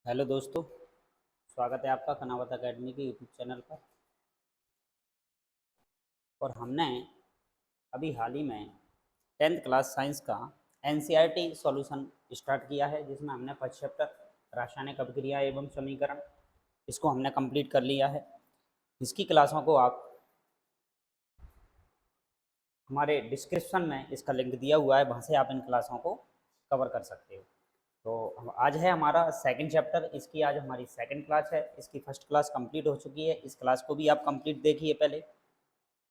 Hello दोस्तों, स्वागत है आपका कनावत एकेडमी के यूट्यूब चैनल पर। और हमने अभी हाल ही में 10th क्लास साइंस का एनसीईआरटी सॉल्यूशन स्टार्ट किया है, जिसमें हमने फर्स्ट चैप्टर रासायनिक अभिक्रिया एवं समीकरण इसको हमने कंप्लीट कर लिया है। इसकी क्लासों को आप हमारे डिस्क्रिप्शन में इसका लिंक दिया हुआ है, वहाँ से आप इन क्लासों को कवर कर सकते हो। तो आज है हमारा सेकंड चैप्टर, इसकी आज हमारी सेकंड क्लास है। इसकी फर्स्ट क्लास कंप्लीट हो चुकी है, इस क्लास को भी आप कंप्लीट देखिए पहले।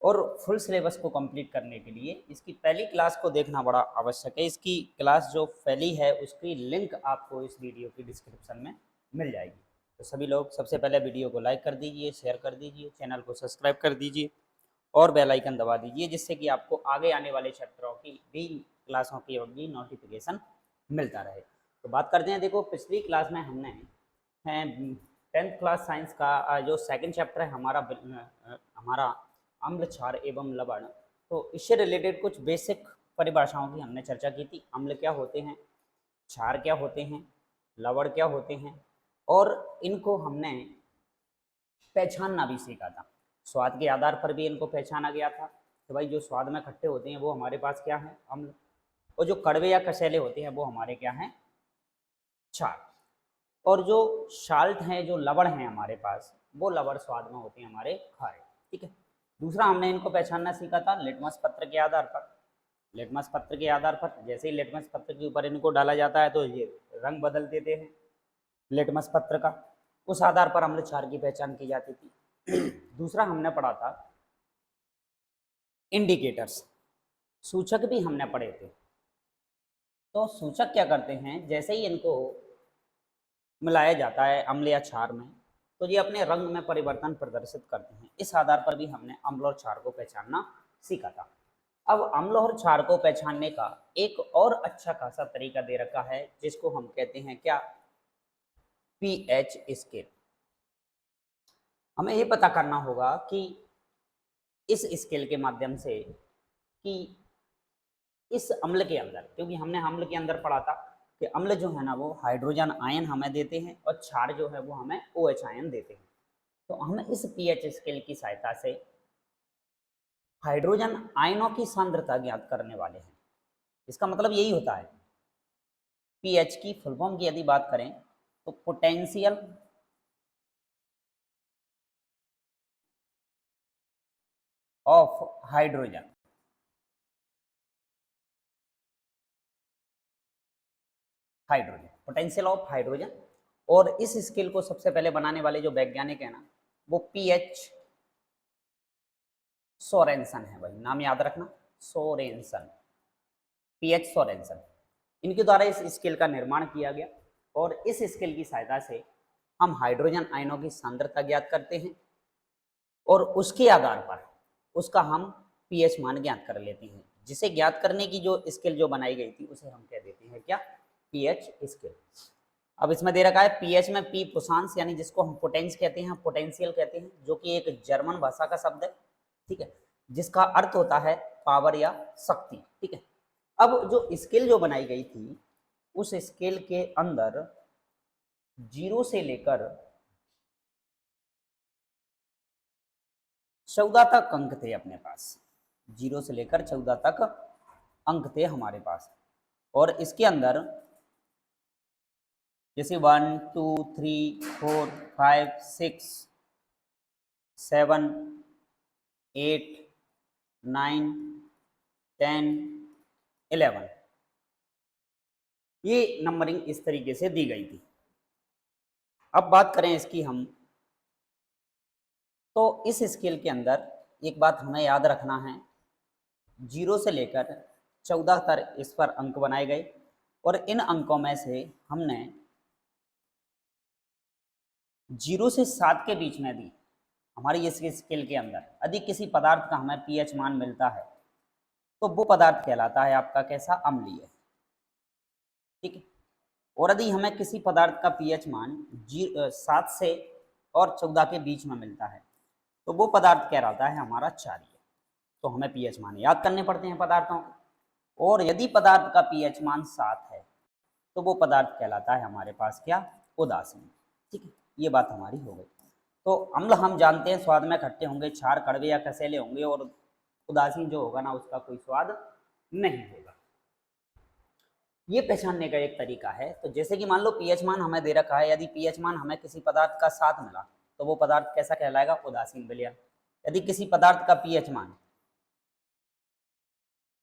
और फुल सिलेबस को कंप्लीट करने के लिए इसकी पहली क्लास को देखना बड़ा आवश्यक है। इसकी क्लास जो पहली है उसकी लिंक आपको इस वीडियो की डिस्क्रिप्शन में मिल जाएगी। तो सभी लोग सबसे पहले वीडियो को लाइक कर दीजिए, शेयर कर दीजिए, चैनल को सब्सक्राइब कर दीजिए और बेल आइकन दबा दीजिए, जिससे कि आपको आगे आने वाले चैप्टरों की भी क्लासों की भी नोटिफिकेशन मिलता रहे। तो बात करते हैं, देखो पिछली क्लास में हमने 10th क्लास साइंस का जो सेकंड चैप्टर है हमारा अम्ल क्षार एवं लवण, तो इससे रिलेटेड कुछ बेसिक परिभाषाओं की हमने चर्चा की थी। अम्ल क्या होते हैं, क्षार क्या होते हैं, लवण क्या होते हैं, और इनको हमने पहचानना भी सीखा था। स्वाद के आधार पर भी इनको पहचाना गया था कि भाई जो स्वाद में खट्टे होते हैं वो हमारे पास क्या है, अम्ल, और जो कड़वे या कसेले होते हैं वो हमारे क्या हैं, क्षार। और जो साल्ट हैं, जो लवण हैं हमारे पास, वो लवण स्वाद में होते हैं हमारे खारे। ठीक है। दूसरा हमने इनको पहचानना सीखा था लिटमस पत्र के आधार पर। लिटमस पत्र के आधार पर जैसे ही लिटमस पत्र के ऊपर इनको डाला जाता है तो ये रंग बदल देते हैं लिटमस पत्र का। उस आधार पर अम्ल क्षार की पहचान की जाती थी। दूसरा हमने पढ़ा था इंडिकेटर्स, सूचक भी हमने पढ़े थे। तो सूचक क्या करते हैं, जैसे ही इनको मिलाया जाता है अम्ल या क्षार में, तो ये अपने रंग में परिवर्तन प्रदर्शित करते हैं। इस आधार पर भी हमने अम्ल और क्षार को पहचानना सीखा था। अब अम्ल और क्षार को पहचानने का एक और अच्छा खासा तरीका दे रखा है, जिसको हम कहते हैं क्या, पीएच स्केल। हमें ये पता करना होगा कि इस स्केल के माध्यम से कि इस अम्ल के अंदर, क्योंकि हमने अम्ल के अंदर पढ़ा था कि अम्ल जो है ना वो हाइड्रोजन आयन हमें देते हैं और क्षार जो है वो हमें OH आयन देते हैं। तो हम इस पीएच स्केल की सहायता से हाइड्रोजन आयनों की सांद्रता ज्ञात करने वाले हैं। इसका मतलब यही होता है, पीएच की फुल फॉर्म की यदि बात करें तो potential of hydrogen. Hydrogen, potential of hydrogen. और इस स्केल को सबसे पहले बनाने वाले जो वैज्ञानिक है ना, वो पीएच सोरेनसन है। भाई नाम याद रखना, सोरेनसन, पीएच सोरेनसन। इनके द्वारा इस स्केल का निर्माण किया गया और इस स्केल की सहायता से हम हाइड्रोजन आयनों की सांद्रता ज्ञात करते हैं और उसके आधार पर उसका हम पीएच मान ज्ञात कर लेते हैं। जिसे ज्ञात करने की जो स्केल जो बनाई गई थी उसे हम कह देते हैं क्या, पीएच स्केल। अब इसमें दे रखा है पीएच में पी पुशांस, यानी जिसको हम पोटेंस कहते हैं, पोटेंशियल कहते हैं, जो कि एक जर्मन भाषा का शब्द है। ठीक है, जिसका अर्थ होता है पावर या शक्ति। ठीक है। अब जो स्केल जो बनाई गई थी उस स्केल के अंदर 0 से लेकर 14 तक अंक थे अपने पास। 0 से लेकर 14 तक अंक थे हमारे पास। और इसके अंदर जैसे 1 2 3 4 5 6 7 8 9 10 11, ये नंबरिंग इस तरीके से दी गई थी। अब बात करें इसकी हम, तो इस स्केल के अंदर एक बात हमें याद रखना है, 0 से लेकर 14 तक इस पर अंक बनाए गए और इन अंकों में से हमने 0 से 7 के बीच में भी हमारी इस स्केल के अंदर यदि किसी पदार्थ का हमें पीएच मान मिलता है तो वो पदार्थ कहलाता है आपका कैसा, अम्लीय। ठीक है। और यदि हमें किसी पदार्थ का पीएच मान 7 से और 14 के बीच में मिलता है तो वो पदार्थ कहलाता है हमारा क्षारीय। तो हमें पीएच मान याद करने पड़ते हैं पदार्थों के। और यदि पदार्थ का पीएच मान 7 है तो वो पदार्थ कहलाता है हमारे पास क्या, उदासीन। ठीक है, ये बात हमारी हो गई। तो अम्ल हम जानते हैं स्वाद में खट्टे होंगे, क्षार कड़वे या कसैले होंगे, और उदासीन जो होगा ना उसका कोई स्वाद नहीं होगा। ये पहचानने का एक तरीका है। तो जैसे कि मान लो पीएच मान हमें दे रखा है, यदि पीएच मान हमें किसी पदार्थ का 7 मिला तो वो पदार्थ कैसा कहलाएगा? उदासीन विलयन। यदि किसी पदार्थ का पीएच मान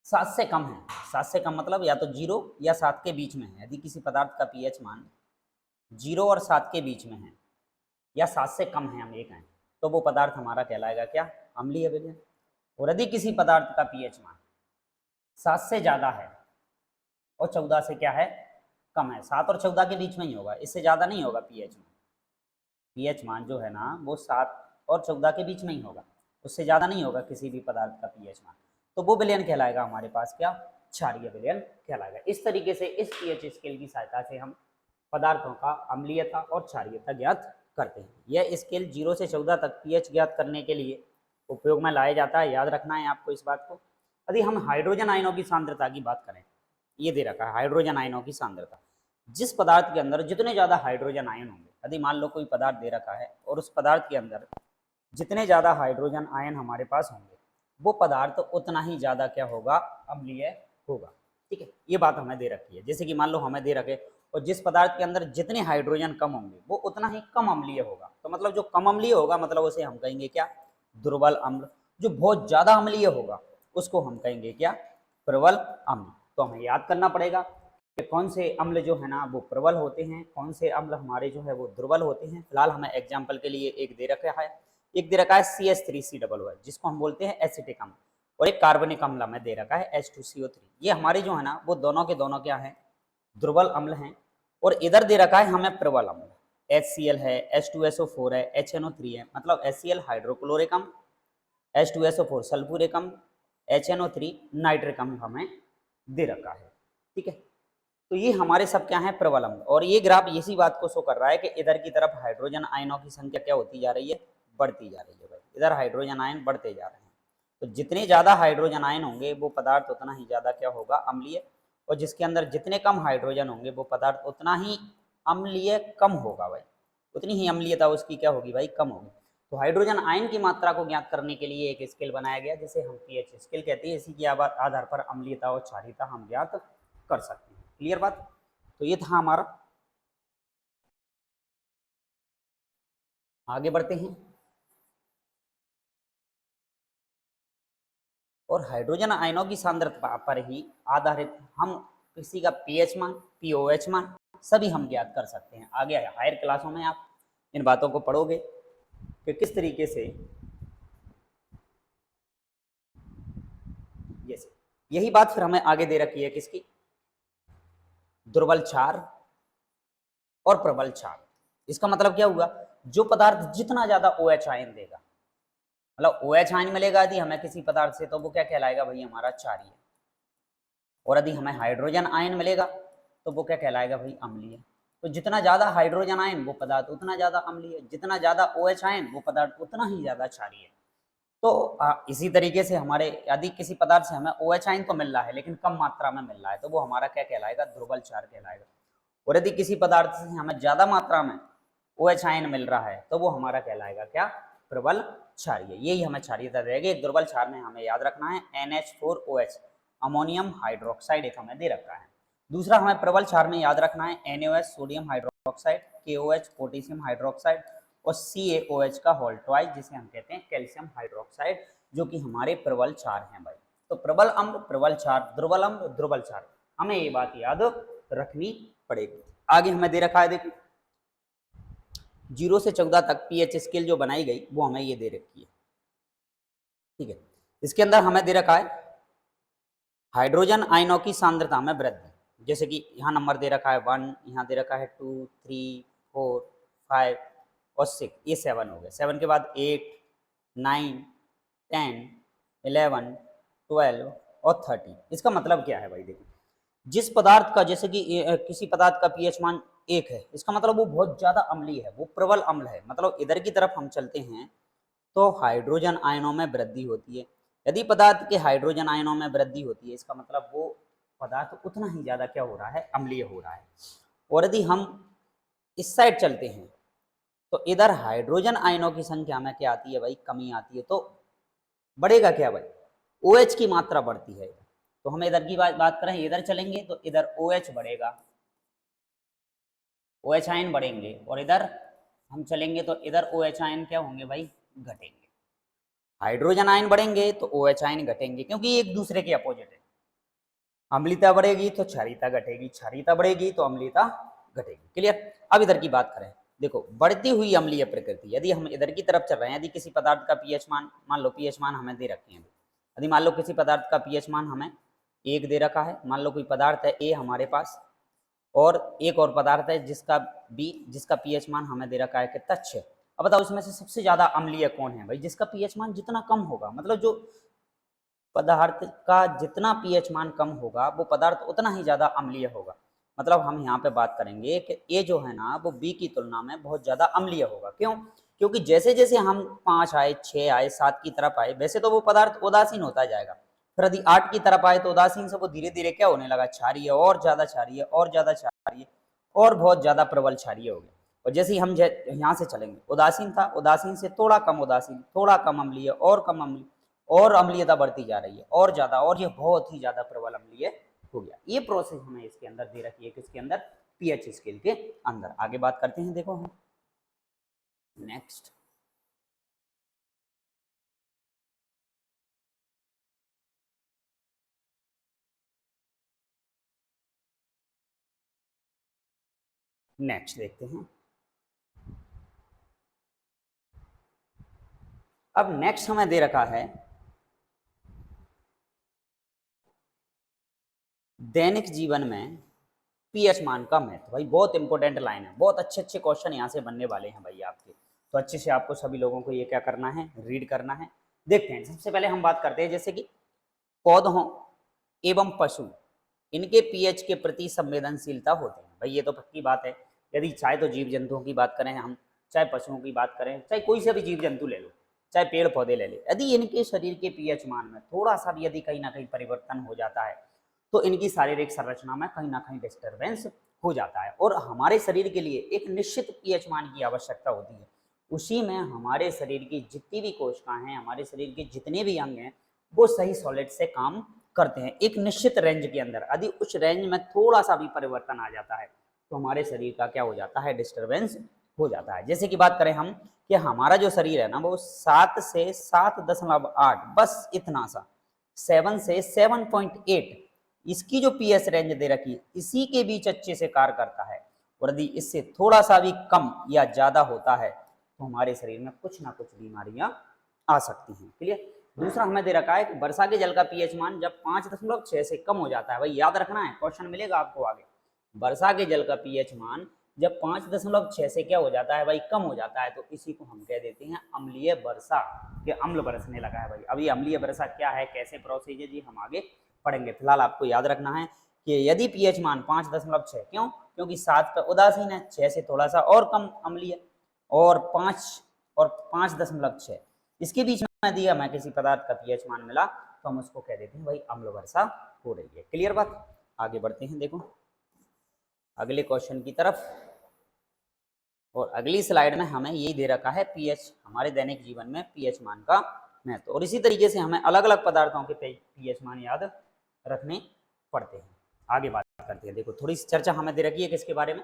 7 से कम है, 7 से कम मतलब या तो 0 या 7 के बीच में है, यदि किसी पदार्थ का पीएच मान 0 और 7 के बीच में है या 7 से कम है, हम ये कहें, तो वो पदार्थ हमारा कहलाएगा क्या? अम्लीय विलयन। और यदि किसी पदार्थ का पीएच मान 7 से ज़्यादा है और 14 से क्या है? कम है, 7 और 14 के बीच में ही होगा, इससे ज़्यादा नहीं होगा पीएच मान। पीएच मान जो है ना वो 7 और 14 के बीच में ही होगा, उससे ज़्यादा नहीं होगा किसी भी पदार्थ का पीएच मान, तो वो विलयन कहलाएगा हमारे पास क्या? क्षारीय विलयन कहलाएगा। इस तरीके से इस पीएच स्केल की सहायता से हम पदार्थों का अम्लीयता और क्षारीयता ज्ञात करते हैं। यह स्केल 0 से 14 तक पीएच ज्ञात करने के लिए उपयोग में लाया जाता है, याद रखना है आपको इस बात को। यदि हम हाइड्रोजन आयनों की सांद्रता की बात करें, ये दे रखा है हाइड्रोजन आयनों की सांद्रता। जिस पदार्थ के अंदर जितने ज़्यादा हाइड्रोजन आयन होंगे, यदि मान लो कोई पदार्थ दे रखा है और उस पदार्थ के अंदर जितने ज़्यादा हाइड्रोजन आयन हमारे पास होंगे, वो पदार्थ उतना ही ज़्यादा क्या होगा? अम्लीय होगा। ठीक है, ये बात हमें दे रखी है। जैसे कि मान लो हमें दे रखे और जिस पदार्थ के अंदर जितने हाइड्रोजन कम होंगे वो उतना ही कम अम्लीय होगा। तो मतलब जो कम अम्लीय होगा मतलब उसे हम कहेंगे क्या? दुर्बल अम्ल। जो बहुत ज़्यादा अम्लीय होगा उसको हम कहेंगे क्या? प्रबल अम्ल। तो हमें याद करना पड़ेगा कि कौन से अम्ल जो है ना वो प्रबल होते हैं, कौन से अम्ल हमारे जो है वो दुर्बल होते हैं। फिलहाल हमें एग्जाम्पल के लिए एक दे रखा है, एक दे रखा है CH3COO, जिसको हम बोलते हैं एसिटिक अम्ल, और एक कार्बनिक अम्ल हमें दे रखा है H2CO3। ये हमारे जो है ना वो दोनों के दोनों क्या हैं? दुर्बल अम्ल हैं। और इधर दे रखा है हमें प्रबल अम्ल, HCl है, H2SO4 है, HNO3 है, मतलब HCl हाइड्रोक्लोरिक अम्ल, H2SO4 सल्फ्यूरिक अम्ल, HNO3 नाइट्रिक अम्ल हमें दे रखा है। ठीक है, तो ये हमारे सब क्या है? प्रबल अम्ल। और ये ग्राफ इसी बात को शो कर रहा है कि इधर की तरफ हाइड्रोजन आयनों की संख्या क्या होती जा रही है? बढ़ती जा रही है भाई, इधर हाइड्रोजन आयन बढ़ते जा रहे हैं। तो जितने ज़्यादा हाइड्रोजन आयन होंगे वो पदार्थ उतना ही ज़्यादा क्या होगा? अम्लीय। और जिसके अंदर जितने कम हाइड्रोजन होंगे वो पदार्थ उतना ही अम्लीय कम होगा भाई, उतनी ही अम्लीयता उसकी क्या होगी भाई? कम होगी। तो हाइड्रोजन आयन की मात्रा को ज्ञात करने के लिए एक स्केल बनाया गया जिसे हम पीएच स्केल कहते हैं। इसी के आधार पर अम्लीयता और क्षारीयता हम ज्ञात कर सकते हैं। क्लियर बात? तो ये था हमारा। आगे बढ़ते हैं। और हाइड्रोजन आयनों की सांद्रता पर ही आधारित हम किसी का पीएच मान, पीओएच मान सभी हम ज्ञात कर सकते हैं। आगे हायर क्लासों में आप इन बातों को पढ़ोगे कि किस तरीके से जैसे यही बात फिर हमें आगे दे रखी है किसकी? दुर्बल क्षार और प्रबल क्षार। इसका मतलब क्या हुआ? जो पदार्थ जितना ज्यादा OH आयन देगा, मतलब OH आयन मिलेगा यदि हमें किसी पदार्थ से, तो वो क्या कहलाएगा भाई? हमारा क्षारीय। और यदि हमें हाइड्रोजन आयन मिलेगा तो वो क्या कहलाएगा भाई? अम्लीय। तो जितना ज्यादा हाइड्रोजन आयन वो पदार्थ उतना ज्यादा अम्लीय, जितना ज्यादा OH आयन वो पदार्थ उतना ही ज्यादा क्षारीय। तो इसी तरीके से हमारे यदि किसी पदार्थ से हमें OH आयन तो मिल रहा है लेकिन कम मात्रा में मिल रहा है, तो वो हमारा क्या कहलाएगा? दुर्बल क्षार कहलाएगा। और यदि किसी पदार्थ से हमें ज्यादा मात्रा में OH आयन मिल रहा है तो वो हमारा कहलाएगा क्या? प्रबल क्षारीय। यही हमें क्षारीयता देगी। एक दुर्बल क्षार में हमें याद रखना है NH4OH, अमोनियम हाइड्रोक्साइड एक हमें दे रखा है। दूसरा हमें प्रबल क्षार में याद रखना है NaOH sodium hydroxide, KOH potassium hydroxide और CaOH का होल ट्वाइस जिसे हम कहते हैं कैल्शियम हाइड्रोक्साइड, जो कि हमारे प्रबल क्षार हैं भाई। तो प्रबल अम्ल, प्रबल क्षार, दुर्बल अम्ल, दुर्बल क्षार, हमें ये बात याद रखनी पड़ेगी। आगे हमें दे रखा है, देखिए 0 से 14 तक पीएच स्केल जो बनाई गई वो हमें ये दे रखी है। ठीक है, इसके अंदर हमें दे रखा है हाइड्रोजन आयनों की सांद्रता में वृद्धि। जैसे कि यहाँ नंबर दे रखा है 1, यहाँ दे रखा है 2, 3, 4, 5 और 6, ये 7 हो गए। 7 के बाद 8, 9, 10, 11, 12 और 13। इसका मतलब क्या है भाई? देखिए जिस पदार्थ का, जैसे कि किसी पदार्थ का पीएच मान 1 है, इसका मतलब वो बहुत ज्यादा अम्लीय है, वो प्रबल अम्ल है। मतलब इधर की तरफ हम चलते हैं तो हाइड्रोजन आयनों में वृद्धि होती है। यदि पदार्थ के हाइड्रोजन आयनों में वृद्धि होती है, इसका मतलब वो पदार्थ उतना ही ज्यादा क्या हो रहा है? अम्लीय हो रहा है। और यदि हम इस साइड चलते हैं तो इधर हाइड्रोजन आयनों की संख्या में क्या आती है भाई, कमी आती है। तो बढ़ेगा क्या भाई, OH की मात्रा बढ़ती है। तो हम इधर की बात करें, इधर चलेंगे तो इधर OH बढ़ेगा, OH आयन बढ़ेंगे, और इधर हम चलेंगे तो इधर OH आयन क्या होंगे भाई, घटेंगे। हाइड्रोजन आयन बढ़ेंगे तो OH आयन घटेंगे, क्योंकि एक दूसरे के अपोजिट है। अम्लीयता बढ़ेगी तो क्षारीयता घटेगी, क्षारीयता बढ़ेगी तो अम्लीयता घटेगी। क्लियर। अब इधर की बात करें, देखो बढ़ती हुई अम्लीय प्रकृति, यदि हम इधर की तरफ चल रहे हैं, यदि किसी पदार्थ का पीएच मान, मान लो पीएच मान हमें दे रखे हैं, यदि मान लो किसी पदार्थ का पीएच मान हमें 1 दे रखा है, मान लो कोई पदार्थ है A हमारे पास, और एक और पदार्थ है जिसका B, जिसका पीएच मान हमें दे रखा है कितना 6। अब बताओ इसमें से सबसे ज्यादा अम्लीय कौन है भाई, जिसका पीएच मान जितना कम होगा, मतलब जो पदार्थ का जितना पीएच मान कम होगा वो पदार्थ उतना ही ज्यादा अम्लीय होगा। मतलब हम यहाँ पे बात करेंगे कि ए जो है ना वो बी की तुलना में बहुत ज्यादा अम्लीय होगा। क्यों? क्योंकि जैसे जैसे हम 5 आए, 6 आए, 7 की तरफ आए, वैसे तो वो पदार्थ उदासीन होता जाएगा, फिर यदि 8 की तरफ आए तो उदासीन से वो धीरे धीरे क्या होने लगा, क्षारीय, और ज्यादा क्षारीय, और ज्यादा क्षारीय, और बहुत ज्यादा प्रबल क्षारीय हो गया। और जैसे ही हम यहाँ से चलेंगे, उदासीन था, उदासीन से थोड़ा कम उदासीन, थोड़ा कम अम्लीय, और कम अम्लीय, और अम्लीयता बढ़ती जा रही है और ज्यादा, और ये बहुत ही ज्यादा प्रबल अम्लीय हो गया। ये प्रोसेस हमें इसके अंदर दे रखी है, किसके अंदर, पीएच स्केल के अंदर। आगे बात करते हैं, देखो हम नेक्स्ट, नेक्स्ट देखते हैं। अब नेक्स्ट हमें दे रखा है दैनिक जीवन में पीएच मान का महत्व। भाई बहुत इंपॉर्टेंट लाइन है, बहुत अच्छे अच्छे क्वेश्चन यहाँ से बनने वाले हैं भाई आपके। तो अच्छे से आपको सभी लोगों को ये क्या करना है, रीड करना है। देखते हैं, सबसे पहले हम बात करते हैं जैसे कि पौधों एवं पशु, इनके पीएच के प्रति संवेदनशीलता होती है। भाई ये तो पक्की बात है। यदि चाहे तो जीव जंतुओं की बात करें हम, चाहे पशुओं की बात करें, चाहे कोई से भी जीव जंतु ले लो, चाहे पेड़ पौधे ले ले, यदि इनके शरीर के पीएच मान में थोड़ा सा भी यदि कहीं ना कहीं परिवर्तन हो जाता है तो इनकी शारीरिक संरचना में कहीं ना कहीं डिस्टर्बेंस हो जाता है। और हमारे शरीर के लिए एक निश्चित पीएच मान की आवश्यकता होती है। उसी में हमारे शरीर की जितनी भी कोशिकाएं हैं, हमारे शरीर के जितने भी अंग हैं, वो सही सॉलिड से काम करते हैं एक निश्चित रेंज के अंदर। यदि उस रेंज में थोड़ा सा भी परिवर्तन आ जाता है तो हमारे शरीर का क्या हो जाता है, डिस्टर्बेंस हो जाता है। जैसे कि बात करें हम कि हमारा जो शरीर है ना वो 7 से 7.8, बस इतना सा, 7 से 7.8, इसकी जो पीएच रेंज दे रखी है इसी के बीच अच्छे से कार्य करता है। और यदि इससे थोड़ा सा भी कम या ज्यादा होता है तो हमारे शरीर में कुछ ना कुछ बीमारियां आ सकती हैं। क्लियर। दूसरा हमें दे रखा है कि वर्षा के जल का पीएच मान जब 5.6 से कम हो जाता है, भाई याद रखना है, क्वेश्चन मिलेगा आपको आगे। वर्षा के जल का पीएच मान जब 5.6 से क्या हो जाता है भाई, कम हो जाता है, तो इसी को हम कह देते हैं अम्लीय वर्षा, कि अम्ल बरसने लगा है भाई। अभी अम्लीय वर्षा क्या है, कैसे प्रोसीजर, जी हम आगे पढ़ेंगे। फिलहाल आपको याद रखना है कि यदि पीएच मान 5.6, क्यों, क्योंकि 7 पे उदासीन है, 6 से थोड़ा सा और कम अम्लीय, और 5.6 इसके बीच में दिया हमें किसी पदार्थ का पीएच मान मिला तो हम उसको कह देते हैं भाई अम्ल वर्षा हो रही है। क्लियर बात। आगे बढ़ते हैं, देखो अगले क्वेश्चन की तरफ। और अगली स्लाइड में हमें यही दे रखा है पीएच, हमारे दैनिक जीवन में पीएच मान का महत्व। और इसी तरीके से हमें अलग अलग पदार्थों के पीएच मान याद रखने पड़ते हैं। आगे बात करते हैं, देखो थोड़ी सी चर्चा हमें दे रखी है किसके बारे में,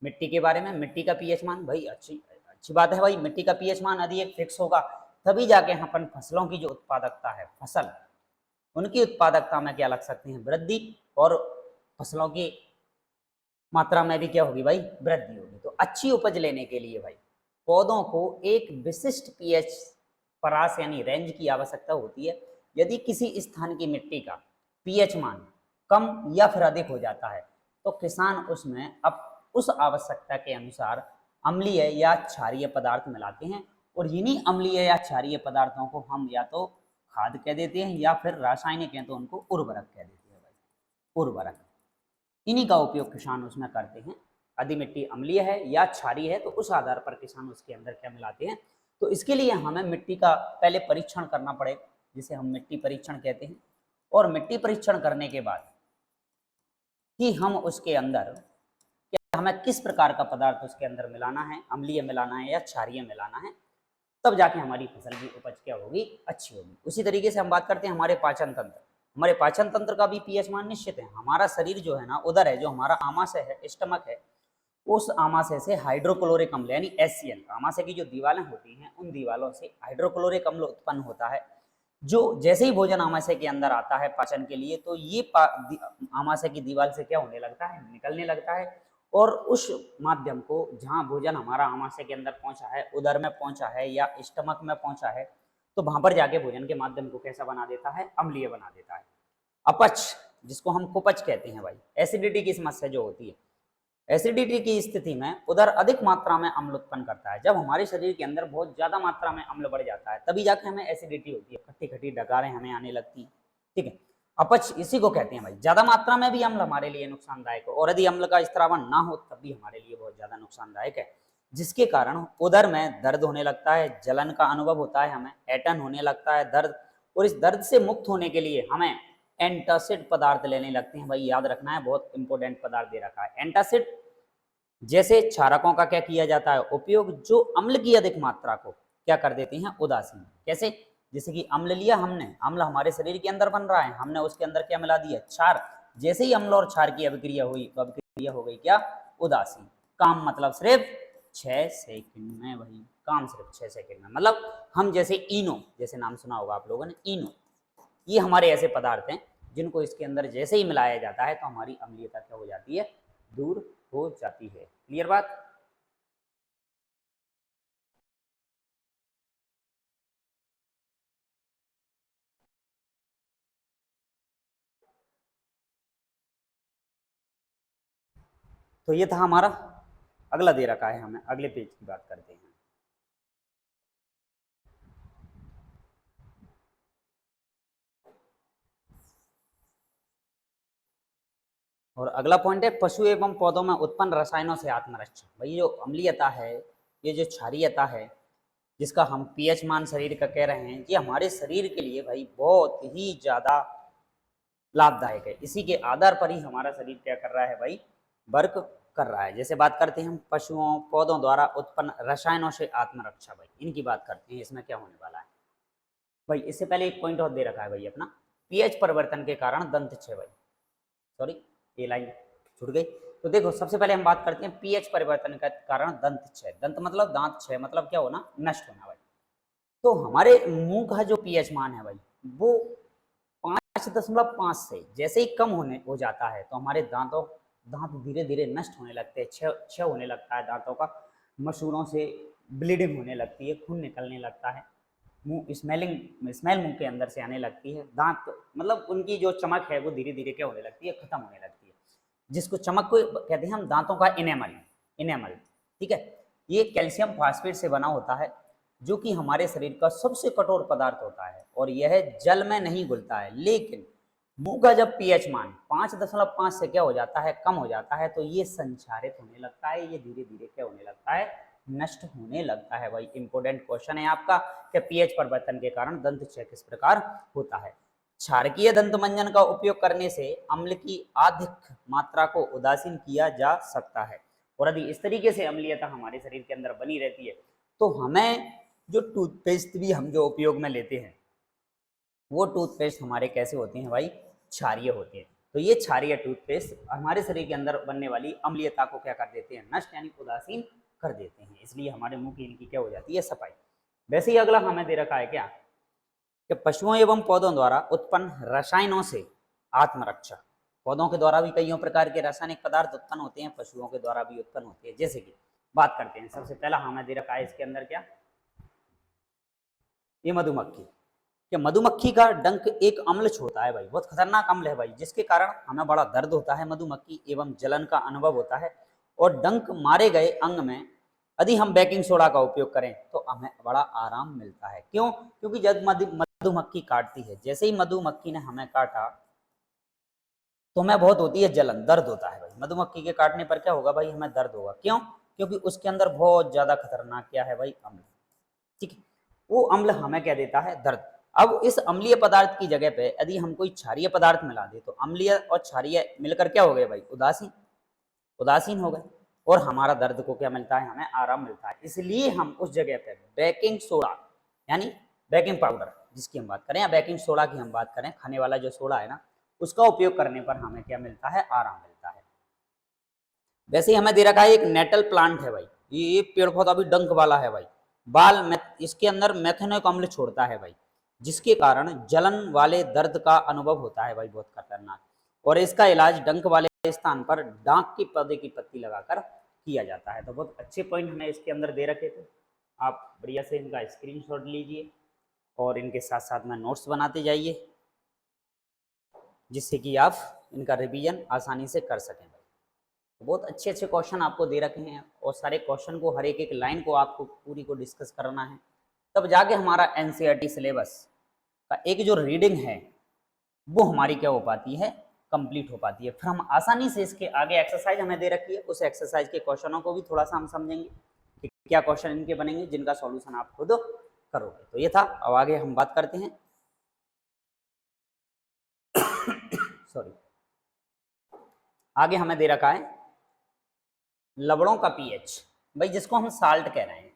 मिट्टी के बारे में। मिट्टी का पीएच मान, भाई अच्छी अच्छी बात है भाई, मिट्टी का पीएच मान यदि एक फिक्स होगा तभी जाके अपन फसलों की जो उत्पादकता है, फसल, उनकी उत्पादकता में क्या लग सकते हैं, वृद्धि, और फसलों की मात्रा में भी क्या होगी भाई, वृद्धि होगी। तो अच्छी उपज लेने के लिए भाई पौधों को एक विशिष्ट पीएच परास यानी रेंज की आवश्यकता होती है। यदि किसी स्थान की मिट्टी का पीएच मान कम या फिर अधिक हो जाता है तो किसान उसमें अब उस आवश्यकता के अनुसार अम्लीय या क्षारीय पदार्थ मिलाते हैं। और इन्हीं अम्लीय या क्षारीय पदार्थों को हम या तो खाद कह देते हैं या फिर रासायनिक है तो उनको उर्वरक कह देते हैं भाई, उर्वरक। इन्हीं का उपयोग किसान उसमें करते हैं। यदि मिट्टी अम्लीय है या क्षारीय है तो उस आधार पर किसान उसके अंदर क्या मिलाते हैं। तो इसके लिए हमें मिट्टी का पहले परीक्षण करना पड़ेगा, जिसे हम मिट्टी परीक्षण कहते हैं। और मिट्टी परीक्षण करने के बाद ही हम उसके अंदर हमें किस प्रकार का पदार्थ उसके अंदर मिलाना है, अम्लीय मिलाना है या क्षारीय मिलाना है, तब जाके हमारी फसल की उपज क्या होगी, अच्छी होगी। उसी तरीके से हम बात करते हैं हमारे पाचन तंत्र। हमारे पाचन तंत्र का भी पीएच मान निश्चित है। हमारा शरीर जो है ना, उधर है जो हमारा आमाशय है, स्टमक है, उस आमाशय से हाइड्रोक्लोरिक अम्ल यानी HCl, आमाशय की जो दीवारें होती हैं उन दीवारों से हाइड्रोक्लोरिक अम्ल उत्पन्न होता है, जो जैसे ही भोजन आमाशय के अंदर आता है पाचन के लिए, तो ये आमाशय की दीवार से क्या होने लगता है, निकलने लगता है, और उस माध्यम को जहाँ भोजन हमारा आमाशय के अंदर पहुंचा है, उदर में पहुंचा है या स्टमक में पहुंचा है, तो वहां पर जाके भोजन के माध्यम को कैसा बना देता है, अम्लीय बना देता है। अपच, जिसको हम कुपच कहते हैं भाई, एसिडिटी की समस्या जो होती है, एसिडिटी की स्थिति में उधर अधिक मात्रा में अम्ल उत्पन्न करता है। जब हमारे शरीर के अंदर बहुत ज्यादा मात्रा में अम्ल बढ़ जाता है, तभी जाके हमें एसिडिटी होती है, खट्टी खट्टी डकारें हमें आने लगती हैं, ठीक है। अपच इसी को कहते हैं भाई। ज्यादा मात्रा में भी अम्ल हमारे लिए नुकसानदायक हो, और यदि अम्ल का स्त्रावन ना हो तब भी हमारे लिए बहुत ज्यादा नुकसानदायक है, जिसके कारण उदर में दर्द होने लगता है, जलन का अनुभव होता है, हमें ऐंठन होने लगता है, दर्द, और इस दर्द से मुक्त होने के लिए हमें एंटासिड पदार्थ लेने लगते हैं। भाई याद रखना है, बहुत इंपॉर्टेंट पदार्थ दे रखा है। एंटासिड जैसे क्षारकों का क्या किया जाता है उपयोग, जो अम्ल की अधिक मात्रा को क्या कर देते हैं, उदासीन। कैसे, जैसे कि अम्ल लिया हमने, अम्ल हमारे शरीर के अंदर बन रहा है, हमने उसके अंदर क्या मिला दिया, क्षार। जैसे ही अम्ल और क्षार की अभिक्रिया हुई तो अभिक्रिया हो गई क्या, उदासीन। काम मतलब सिर्फ 6 सेकंड में, भाई काम सिर्फ 6 सेकंड में। मतलब हम जैसे इनो, जैसे नाम सुना होगा आप लोगों ने, इनो, ये हमारे ऐसे पदार्थ हैं जिनको इसके अंदर जैसे ही मिलाया जाता है तो हमारी अम्लीयता क्या हो जाती है, दूर हो जाती है। क्लियर बात। तो ये था हमारा, अगला दे रखा है हमें, अगले पेज की बात करते हैं। और अगला पॉइंट है पशु एवं पौधों में उत्पन्न रसायनों से आत्मरक्षा। भाई जो अम्लीयता है, ये जो क्षारीयता है, जिसका हम पीएच मान शरीर का कह रहे हैं, ये हमारे शरीर के लिए भाई बहुत ही ज्यादा लाभदायक है। इसी के आधार पर ही हमारा शरीर क्या कर रहा है भाई, वर्क कर रहा है। जैसे बात करते हैं हम पशुओं पौधों द्वारा उत्पन्न रसायनों से आत्मरक्षा, भाई इनकी बात करते हैं, इसमें क्या होने वाला है भाई। इससे पहले एक पॉइंट और दे रखा है भाई अपना, पीएच परिवर्तन के कारण दंत क्षय। भाई सॉरी, ये लाइन छूट गई। तो देखो सबसे पहले हम बात करते हैं पीएच परिवर्तन के कारण दंत क्षय। दंत मतलब दांत, क्षय मतलब क्या होना, नष्ट होना भाई। तो हमारे मुंह का जो पीएच मान है भाई, वो 5.5 से जैसे ही कम हो जाता है तो हमारे दांत धीरे धीरे नष्ट होने लगते हैं, क्षय होने लगता है दांतों का, मसूड़ों से ब्लीडिंग होने लगती है, खून निकलने लगता है, मुंह स्मेल मुंह के अंदर से आने लगती है, दांत मतलब उनकी जो चमक है वो धीरे धीरे क्या होने लगती है, खत्म होने लगती है, जिसको चमक को कहते हैं हम दांतों का इनेमल, इनेमल, ठीक है। ये कैल्शियम फास्फेट से बना होता है, जो कि हमारे शरीर का सबसे कठोर पदार्थ होता है, और यह जल में नहीं घुलता है। लेकिन मुंह का जब पीएच मान 5.5 से क्या हो जाता है, कम हो जाता है, तो ये संचारित होने लगता है, ये धीरे धीरे क्या होने लगता है, नष्ट होने लगता है। भाई इंपॉर्टेंट क्वेश्चन है आपका कि पीएच परिवर्तन के कारण दंत क्षय किस प्रकार होता है। क्षारकीय दंत मंजन का उपयोग करने से अम्ल की अधिक मात्रा को उदासीन किया जा सकता है, और यदि इस तरीके से अम्लीयता हमारे शरीर के अंदर बनी रहती है तो हमें जो टूथपेस्ट भी हम जो उपयोग में लेते हैं, वो टूथपेस्ट हमारे कैसे होते हैं भाई, क्षारीय होते हैं। तो ये क्षारीय टूथपेस्ट हमारे शरीर के अंदर बनने वाली अम्लीयता को क्या कर देते हैं, नष्ट यानी उदासीन कर देते हैं। इसलिए हमारे मुंह की इनकी क्या हो जाती है, सफाई। वैसे ही अगला हमें दे रखा है क्या, कि पशुओं एवं पौधों द्वारा उत्पन्न रसायनों से आत्मरक्षा। पौधों के द्वारा भी कई प्रकार के रासायनिक पदार्थ उत्पन्न होते हैं, पशुओं के द्वारा भी उत्पन्न होते हैं। जैसे कि बात करते हैं, सबसे पहला हमें दे रखा है इसके अंदर क्या, ये मधुमक्खी, कि मधुमक्खी का डंक एक अम्ल छोड़ता है भाई, बहुत खतरनाक अम्ल है भाई, जिसके कारण हमें बड़ा दर्द होता है मधुमक्खी एवं जलन का अनुभव होता है, और डंक मारे गए अंग में यदि हम बेकिंग सोडा का उपयोग करें तो हमें बड़ा आराम मिलता है। क्यों, क्योंकि जब मधुमक्खी काटती है, जैसे ही मधुमक्खी ने हमें काटा तो हमें बहुत होती है जलन, दर्द होता है भाई। मधुमक्खी के काटने पर क्या होगा भाई, हमें दर्द होगा। क्यों, क्योंकि उसके अंदर बहुत ज्यादा खतरनाक क्या है भाई, अम्ल, ठीक है। वो अम्ल हमें क्या देता है, दर्द। अब इस अम्लीय पदार्थ की जगह पे यदि हम कोई क्षारीय पदार्थ मिला दे तो अम्लीय और क्षारीय मिलकर क्या हो गए भाई, उदासीन, उदासीन हो गए। और हमारा दर्द को क्या मिलता है, हमें आराम मिलता है। इसलिए हम उस जगह पे बेकिंग सोडा यानी बेकिंग पाउडर जिसकी हम बात करें या बेकिंग सोडा की हम बात करें, खाने वाला जो सोडा है ना, उसका उपयोग करने पर हमें क्या मिलता है, आराम मिलता है। वैसे ही हमें दे रखा है एक नेटल प्लांट है भाई, ये पेड़ पौधा भी डंक वाला है भाई, इसके अंदर मेथेनोइक अम्ल छोड़ता है भाई, जिसके कारण जलन वाले दर्द का अनुभव होता है भाई, बहुत खतरनाक। और इसका इलाज डंक वाले स्थान पर डांक के पौधे की पत्ती लगाकर किया जाता है। तो बहुत अच्छे पॉइंट हमें इसके अंदर दे रखे थे, आप बढ़िया से इनका स्क्रीनशॉट लीजिए और इनके साथ साथ में नोट्स बनाते जाइए, जिससे कि आप इनका रिवीजन आसानी से कर सकें। बहुत अच्छे अच्छे क्वेश्चन आपको दे रखे हैं और सारे क्वेश्चन को, हर एक एक लाइन को आपको पूरी को डिस्कस करना है, तब जाके हमारा एनसीईआरटी सिलेबस का एक जो रीडिंग है वो हमारी क्या हो पाती है, कंप्लीट हो पाती है। फिर हम आसानी से इसके आगे एक्सरसाइज हमें दे रखी है, उस एक्सरसाइज के क्वेश्चनों को भी थोड़ा सा हम समझेंगे कि क्या क्वेश्चन इनके बनेंगे जिनका सॉल्यूशन आप खुद करोगे। तो ये था, अब आगे हम बात करते हैं सॉरी, आगे हमें दे रखा है लवणों का पीएच भाई, जिसको हम साल्ट कह रहे हैं,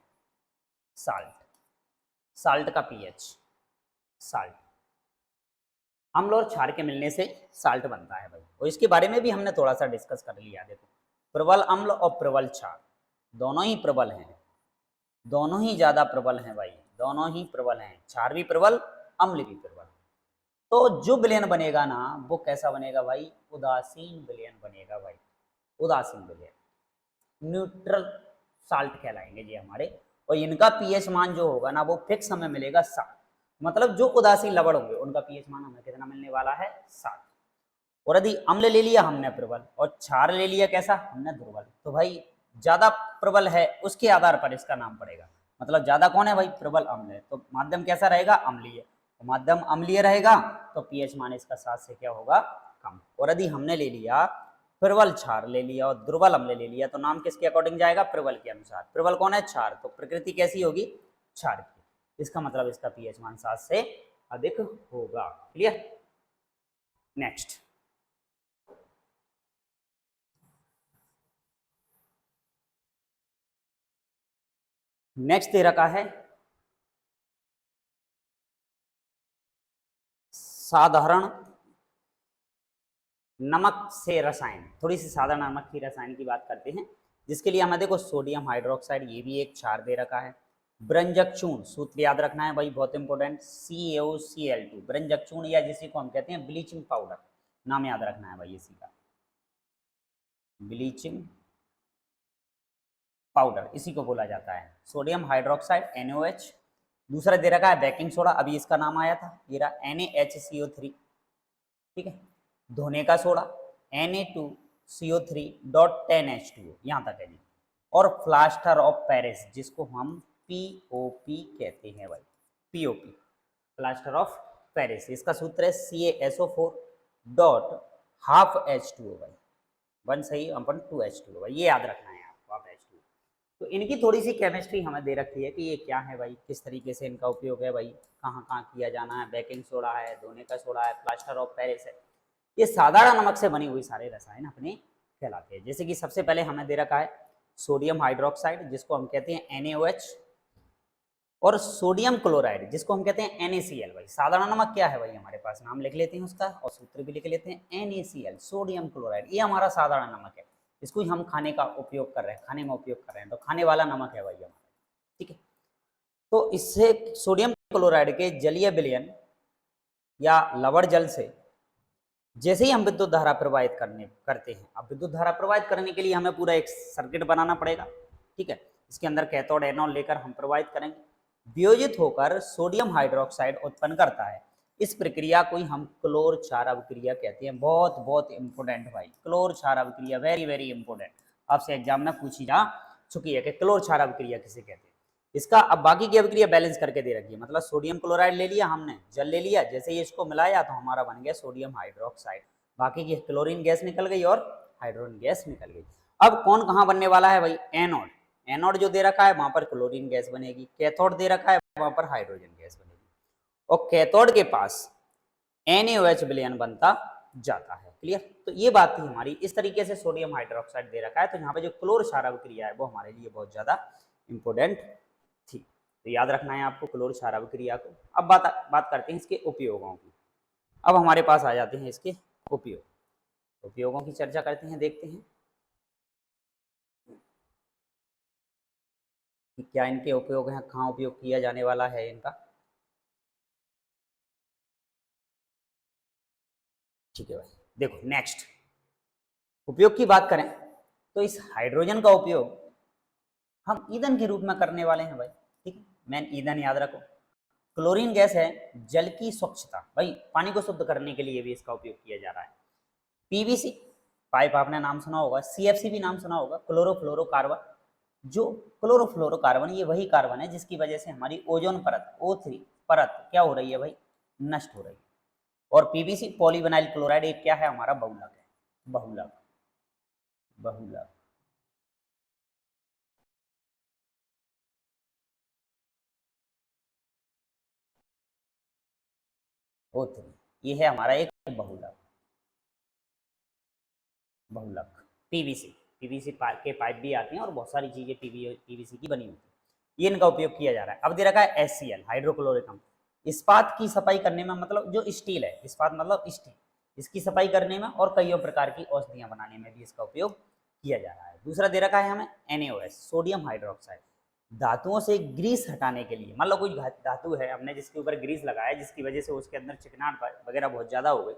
साल्ट का पीएच, साल्ट अम्ल और क्षार के मिलने से साल्ट बनता है भाई, और इसके बारे में भी हमने थोड़ा सा डिस्कस कर लिया। देखो, प्रबल अम्ल और प्रबल क्षार दोनों ही प्रबल हैं, दोनों ही ज्यादा प्रबल हैं भाई, दोनों ही प्रबल हैं, क्षार भी प्रबल, अम्ल भी प्रबल। तो जो विलयन बनेगा ना, वो कैसा बनेगा भाई, उदासीन विलयन बनेगा भाई, उदासीन विलयन, न्यूट्रल साल्ट कहलाएंगे ये हमारे। और इनका पीएच मान जो होगा ना, वो फिक्स हमें मिलेगा 7, मतलब जो उदासीन लवण होंगे उनका पीएच मान हमें कितना मिलने वाला है, 7। और यदि अम्ल ले लिया हमने प्रबल और क्षार ले लिया कैसा, हमने दुर्बल, तो भाई ज्यादा प्रबल है उसके आधार पर इसका नाम पड़ेगा, मतलब ज्यादा कौन है भाई, प्रबल अम्ल है, तो माध्यम कैसा रहेगा, अम्लीय, तो माध्यम अम्लीय रहेगा तो पीएच मान इसका 7 से क्या होगा, कम। और यदि हमने ले लिया प्रबल क्षार ले लिया और दुर्बल अम्ल ले लिया, तो नाम किसके अकॉर्डिंग जाएगा, प्रबल के अनुसार। प्रबल कौन है, क्षार, तो प्रकृति कैसी होगी, क्षार की, इसका मतलब इसका पीएच मान 7 से अधिक होगा। क्लियर, नेक्स्ट दे रखा है साधारण नमक से रसायन, थोड़ी सी साधारण नमक की रसायन की बात करते हैं, जिसके लिए हमें देखो सोडियम हाइड्रोक्साइड, ये भी एक क्षार दे रखा है। ब्रंजक चूर्ण, सूत्र याद रखना है भाई, बहुत इंपॉर्टेंट, CaOCl2, ब्रंजक चूर्ण या जिसी को हम कहते हैं ब्लीचिंग पाउडर, नाम याद रखना है भाई इसी का, ब्लीचिंग पाउडर इसी को बोला जाता है। सोडियम हाइड्रोक्साइड NaOH, दूसरा दे रखा है बेकिंग सोडा, अभी इसका नाम आया था, ये रहा NaHCO3, ठीक है। धोने का सोडा Na2CO3.10H2O, यहाँ तक है जी। और प्लास्टर ऑफ पेरिस, जिसको हम POP कहते हैं भाई, POP, प्लास्टर ऑफ पेरिस, इसका सूत्र है CaSO4.12H2O भाई, 1 सही अपन 2H2O भाई, ये याद रखना है आपको, आप H2O। तो इनकी थोड़ी सी केमिस्ट्री हमें दे रखी है कि ये क्या है भाई, किस तरीके से इनका उपयोग है भाई, कहाँ कहाँ किया जाना है, बेकिंग सोडा है, धोने का सोडा है, प्लास्टर ऑफ पेरिस है, ये साधारण नमक से बनी हुई सारे रसायन अपने कहलाते हैं। जैसे कि सबसे पहले हमें दे रखा है सोडियम हाइड्रोक्साइड, जिसको हम कहते हैं NaOH, और सोडियम क्लोराइड, जिसको हम कहते हैं NaCl भाई। साधारण नमक क्या है भाई, हमारे पास नाम लिख लेते हैं उसका और सूत्र भी लिख लेते हैं, NaCl, सोडियम क्लोराइड, ये हमारा साधारण नमक है, इसको ही हम खाने का उपयोग कर रहे हैं, खाने में उपयोग कर रहे हैं, तो खाने वाला नमक है भाई हमारा, ठीक है। तो इससे सोडियम क्लोराइड के जलीय विलयन या लवण जल से जैसे ही हम विद्युत धारा प्रवाहित करते हैं, अब विद्युत धारा प्रवाहित करने के लिए हमें पूरा एक सर्किट बनाना पड़ेगा, ठीक है। इसके अंदर कैथोड एनोड लेकर हम प्रवाहित करेंगे, वियोजित होकर सोडियम हाइड्रोक्साइड उत्पन्न करता है। इस प्रक्रिया को ही हम क्लोर क्षार अभिक्रिया कहते हैं। बहुत बहुत इंपोर्टेंट भाई, क्लोर क्षार अभिक्रिया वेरी वेरी इंपोर्टेंट, आपसे एग्जाम में पूछी जा चुकी है कि क्लोर क्षार अभिक्रिया किसे कहते हैं। इसका अब बाकी की अभिक्रिया बैलेंस करके दे रखी है, मतलब सोडियम क्लोराइड ले लिया हमने, जल ले लिया, जैसे ही इसको मिलाया तो हमारा बन गया सोडियम हाइड्रोक्साइड, बाकी की क्लोरीन गैस निकल गई और हाइड्रोजन गैस निकल गई। अब कौन कहाँ बनने वाला है भाई, एनोड, एनोड जो दे रखा है वहां पर क्लोरीन गैस बनेगी, कैथोड दे रखा है वहां पर हाइड्रोजन गैस बनेगी, और कैथोड के पास NaOH विलयन बनता जाता है। क्लियर। तो ये बात थी हमारी, इस तरीके से सोडियम हाइड्रोक्साइड दे रखा है, तो यहाँ पे जो क्लोर क्षारक क्रिया है वो हमारे लिए बहुत ज़्यादा इंपॉर्टेंट थी, तो याद रखना है आपको क्लोर क्षारक क्रिया को। अब बात करते हैं इसके उपयोगों की। अब हमारे पास आ जाते हैं इसके उपयोगों की चर्चा करते हैं, देखते हैं कि क्या इनके उपयोग हैं, कहाँ उपयोग किया जाने वाला है इनका। ठीक है भाई, देखो नेक्स्ट उपयोग की बात करें तो इस हाइड्रोजन का उपयोग हम ईंधन के रूप में करने वाले हैं भाई, ठीक है। मेन ईंधन याद रखो। क्लोरीन गैस है जल की स्वच्छता, भाई पानी को शुद्ध करने के लिए भी इसका उपयोग किया जा रहा है। पीवीसी पाइप आपने नाम सुना होगा, सीएफसी भी नाम सुना होगा, क्लोरोफ्लोरोकार्बन। जो क्लोरोफ्लोरोकार्बन ये वही कार्बन है जिसकी वजह से हमारी ओजोन परत O3 परत क्या हो रही है भाई, नष्ट हो रही है। और पीवीसी पॉलीविनाइल क्लोराइड एक क्या है हमारा बहुलक है, बहुलक बहुलक O3 ये है हमारा एक बहुलक, बहुलक पीवीसी। पीवीसी के पाइप भी आती हैं और बहुत सारी चीजें पीवीसी की बनी होती है, ये इनका उपयोग किया जा रहा है। अब दे रखा है HCl हाइड्रोक्लोरिक अम्ल, इस्पात की सफाई करने में, मतलब जो स्टील है, इस्पात मतलब स्टील, इसकी सफाई करने में और कई प्रकार की औषधियां बनाने में भी इसका उपयोग किया जा रहा है। दूसरा दे रखा है हमें NaOH सोडियम हाइड्रोक्साइड, धातुओं से ग्रीस हटाने के लिए। मान लो कोई धातु है, हमने जिसके ऊपर ग्रीस लगाया जिसकी वजह से उसके अंदर चिकनाहट वगैरह बहुत ज्यादा हो गई,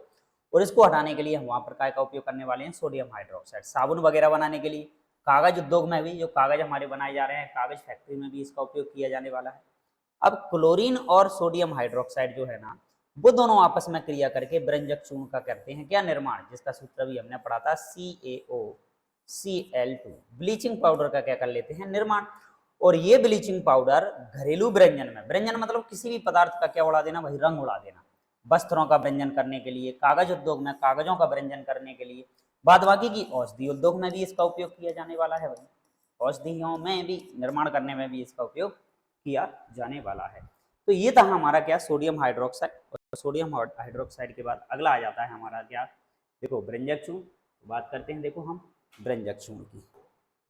और इसको हटाने के लिए हम वहाँ प्रकार का उपयोग करने वाले हैं सोडियम हाइड्रोक्साइड। साबुन वगैरह बनाने के लिए, कागज उद्योग में भी, जो कागज हमारे बनाए जा रहे हैं कागज फैक्ट्री में भी इसका उपयोग किया जाने वाला है। अब क्लोरीन और सोडियम हाइड्रोक्साइड जो है ना, वो दोनों आपस में क्रिया करके ब्रंजक चूर्ण का करते हैं क्या, निर्माण, जिसका सूत्र भी हमने पढ़ा था CaOCl2। ब्लीचिंग पाउडर का क्या कर लेते हैं, निर्माण। और ये ब्लीचिंग पाउडर घरेलू व्यंजन में, व्यंजन मतलब किसी भी पदार्थ का क्या उड़ा देना भाई, रंग उड़ा देना, वस्त्रों का व्यंजन करने के लिए, कागज उद्योग में कागजों का व्यंजन करने के लिए, बाद बाकी की औषधि उद्योग में भी इसका उपयोग किया जाने वाला है भाई, औषधियों में भी निर्माण करने में भी इसका उपयोग किया जाने वाला है। तो ये था हमारा क्या, सोडियम हाइड्रोक्साइड। और सोडियम हाइड्रोक्साइड के बाद अगला आ जाता है हमारा क्या, देखो ब्रंजक चूर्ण। बात करते हैं देखो हम ब्रंजक चूर्ण की,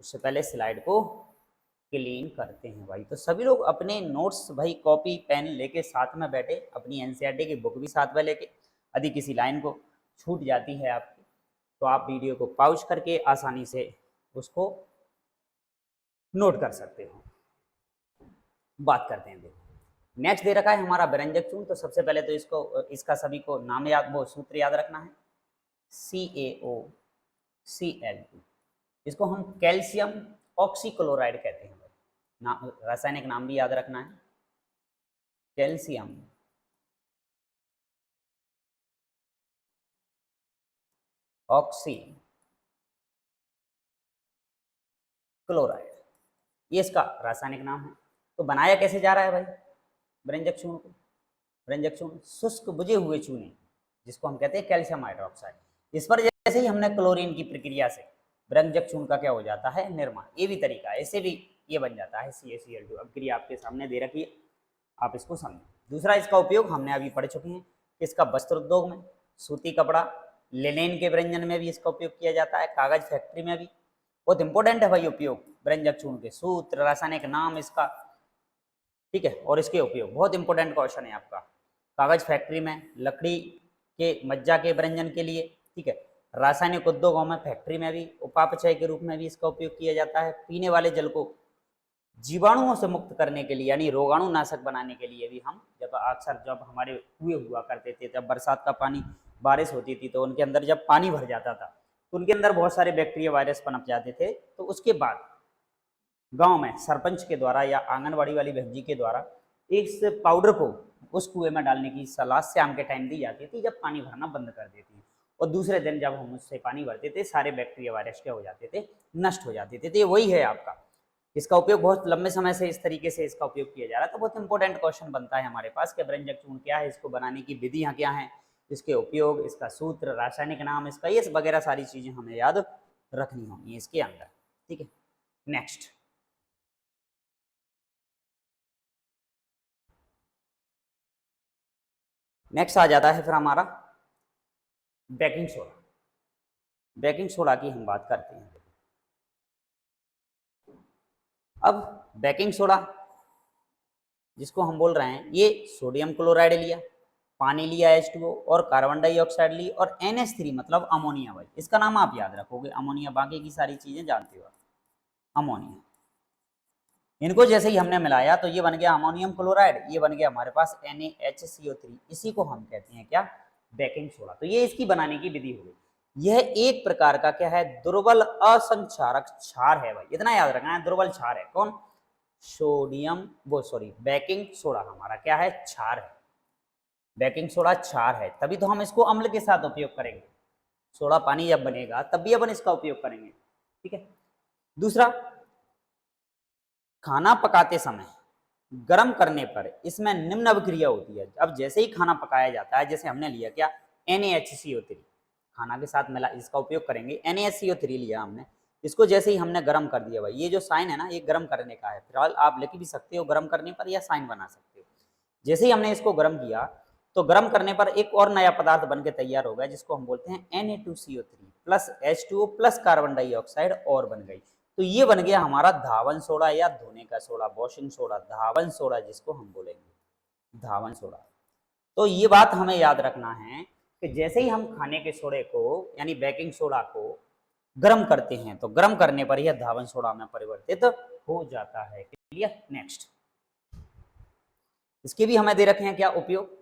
उससे पहले स्लाइड को क्लीन करते हैं भाई। तो सभी लोग अपने नोट्स भाई कॉपी पेन लेके साथ में बैठे, अपनी एनसीईआरटी की बुक भी साथ में लेके, यदि किसी लाइन को छूट जाती है आपकी तो आप वीडियो को पॉज करके आसानी से उसको नोट कर सकते हो। बात करते हैं देखो नेक्स्ट दे रखा है हमारा व्यंजक चूर्ण। तो सबसे पहले तो इसका सभी को नाम याद, वो सूत्र याद रखना है, CaOCl2। इसको हम कैल्शियम ऑक्सीक्लोराइड कहते हैं भाई, रासायनिक नाम भी याद रखना है, कैल्शियम ऑक्सी क्लोराइड, ये इसका रासायनिक नाम है। तो बनाया कैसे जा रहा है भाई व्यंजक चूर्ण को, व्यंजक चूर्ण शुष्क बुझे हुए चूने जिसको हम कहते हैं कैल्शियम हाइड्रोक्साइड, इस पर जैसे ही हमने क्लोरीन की प्रक्रिया से व्यंजक चूर्ण का क्या हो जाता है, निर्माण। ये भी तरीका है, ऐसे भी ये बन जाता है CaCl2। अब क्रिया आपके सामने दे रखी है, आप इसको समझें। दूसरा इसका उपयोग हमने अभी पढ़ चुके हैं, इसका वस्त्र उद्योग में, सूती कपड़ा, लिनेन के व्यंजन में भी इसका उपयोग किया जाता है, कागज फैक्ट्री में भी। बहुत इंपॉर्टेंट है भाई उपयोग व्यंजक चूर्ण के, सूत्र, रासायनिक नाम इसका, ठीक है। और इसके उपयोग बहुत इंपॉर्टेंट क्वेश्चन है आपका, कागज फैक्ट्री में, लकड़ी के मज्जा के व्यंजन के लिए, ठीक है। रासायनिक उद्योगों में, फैक्ट्री में भी, उपापचय के रूप में भी इसका उपयोग किया जाता है। पीने वाले जल को जीवाणुओं से मुक्त करने के लिए, यानी रोगाणु नाशक बनाने के लिए भी हम, जब अक्सर जब हमारे कुएं हुआ करते थे, जब बरसात का पानी, बारिश होती थी तो उनके अंदर जब पानी भर जाता था तो उनके अंदर बहुत सारे बैक्टीरिया वायरस पनप जाते थे। तो उसके बाद गांव में सरपंच के द्वारा या आंगनबाड़ी वाली बहन जी के द्वारा इस पाउडर को उस कुएं में डालने की सलाह शाम के टाइम दी जाती थी, जब पानी भरना बंद कर देती थी। और दूसरे दिन जब हम उससे पानी भरते थे, सारे बैक्टीरिया वायरस क्या हो जाते थे, नष्ट हो जाते थे। तो ये वही है आपका, इसका उपयोग बहुत लंबे समय से इस तरीके से इसका उपयोग किया जा रहा है। तो बहुत इंपॉर्टेंट क्वेश्चन बनता है हमारे पास कि व्यंजक चूर्ण क्या है, इसको बनाने की विधियां क्या हैं, इसके उपयोग, इसका सूत्र, रासायनिक नाम इसका, ये वगैरह सारी चीजें हमें याद रखनी होंगी इसके अंदर, ठीक है। नेक्स्ट नेक्स्ट आ जाता है फिर हमारा बेकिंग सोडा। बेकिंग सोडा की हम बात करते हैं। अब बेकिंग सोडा जिसको हम बोल रहे हैं, ये सोडियम क्लोराइड लिया, पानी लिया H2O और कार्बन डाइऑक्साइड ली और NH3 मतलब अमोनिया। भाई इसका नाम आप याद रखोगे अमोनिया, बाकी की सारी चीजें जानते हो अमोनिया। इनको जैसे ही हमने मिलाया तो ये बन गया अमोनियम क्लोराइड, ये बन गया हमारे पास NaHCO3। इसी को हम कहते हैं क्या, बेकिंग सोडा। तो ये इसकी बनाने की विधि हो गई। यह एक प्रकार का क्या है, दुर्बल असंक्षारक क्षार है। भाई इतना याद रखना है, दुर्बल क्षार है। कौन, सोडियम वो सॉरी बेकिंग सोडा हमारा क्या है, क्षार है। बेकिंग सोडा क्षार है, तभी तो हम इसको अम्ल के साथ उपयोग करेंगे। सोडा पानी जब बनेगा तब भी अपन इसका उपयोग करेंगे। ठीक है। दूसरा, खाना पकाते समय गर्म करने पर इसमें निम्न अभिक्रिया होती है। अब जैसे ही खाना पकाया जाता है, जैसे हमने लिया क्या, NaHCO3, खाना के साथ मिला इसका उपयोग करेंगे। NaHCO3 लिया हमने, इसको जैसे ही हमने गर्म कर दिया। भाई ये जो साइन है ना, ये गर्म करने का है। फिलहाल आप लिख भी सकते हो गर्म करने पर, या साइन बना सकते हो। जैसे ही हमने इसको गर्म किया तो गर्म करने पर एक और नया पदार्थ बन के तैयार हो गया, जिसको हम बोलते हैं Na2CO3 plus H2O plus carbon dioxide और बन गई। तो ये बन गया हमारा धावन सोडा या धोने का सोडा, वॉशिंग सोडा, धावन सोडा जिसको हम बोलेंगे, धावन सोडा। तो ये बात हमें याद रखना है कि जैसे ही हम खाने के सोडे को यानी बेकिंग सोडा को गर्म करते हैं तो गर्म करने पर यह धावन सोडा में परिवर्तित हो जाता है। क्लियर। नेक्स्ट, इसके भी हमें दे रखे हैं क्या उपयोग,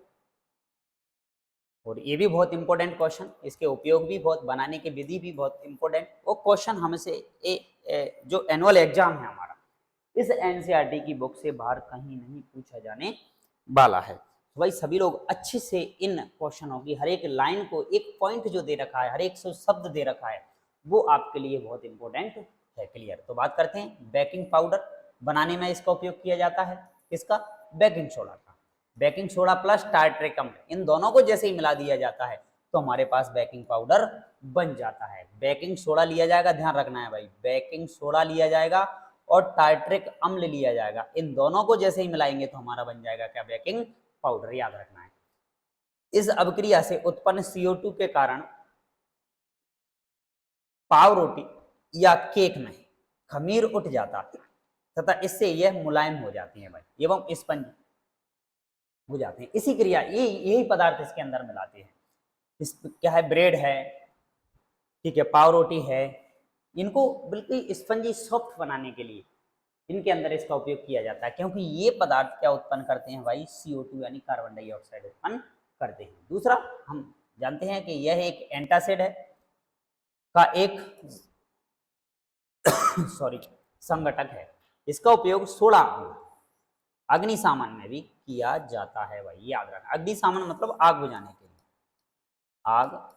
और ये भी बहुत इंपॉर्टेंट क्वेश्चन, इसके उपयोग भी बहुत, बनाने की विधि भी बहुत इंपॉर्टेंट। वो क्वेश्चन हमसे जो एनुअल एग्जाम है हमारा, इस एनसीईआरटी की बुक से बाहर कहीं नहीं पूछा जाने वाला है। तो भाई सभी लोग अच्छे से इन क्वेश्चनों की हर एक लाइन को, एक पॉइंट जो दे रखा है, हर एक शब्द दे रखा है, वो आपके लिए बहुत इंपॉर्टेंट है। क्लियर। तो बात करते हैं बेकिंग पाउडर बनाने में इसका उपयोग किया जाता है, किसका, बेकिंग सोडा का। बेकिंग सोडा प्लस टार्ट्रिक अम्ल, इन दोनों को जैसे ही मिला दिया जाता है तो हमारे पास बेकिंग पाउडर बन जाता है। बेकिंग सोडा लिया जाएगा, ध्यान रखना है भाई, बेकिंग सोडा लिया जाएगा और टार्ट्रिक अम्ल लिया जाएगा। इन दोनों को जैसे ही मिलाएंगे तो हमारा बन जाएगा क्या, बेकिंग पाउडर। याद रखना है। इस अभिक्रिया से उत्पन्न CO2 के कारण पाव रोटी या केक में खमीर उठ जाता है तथा इससे यह मुलायम हो जाती है भाई, एवं स्पंज हो जाते हैं। इसी क्रिया, यही पदार्थ इसके अंदर मिलाते हैं। इस क्या है, ब्रेड है, ठीक है, पाव रोटी है, इनको बिल्कुल स्पंजी सॉफ्ट बनाने के लिए इनके अंदर इसका उपयोग किया जाता है, क्योंकि ये पदार्थ क्या उत्पन्न करते हैं भाई, CO2 यानी कार्बन डाइऑक्साइड उत्पन्न करते हैं। दूसरा, हम जानते हैं कि यह एक एंटासिड है का एक सॉरी संगठक है। इसका उपयोग सोडा अग्निशामन में भी किया जाता है। भाई याद रखना, अग्निशामन मतलब आग बुझाने के लिए, आग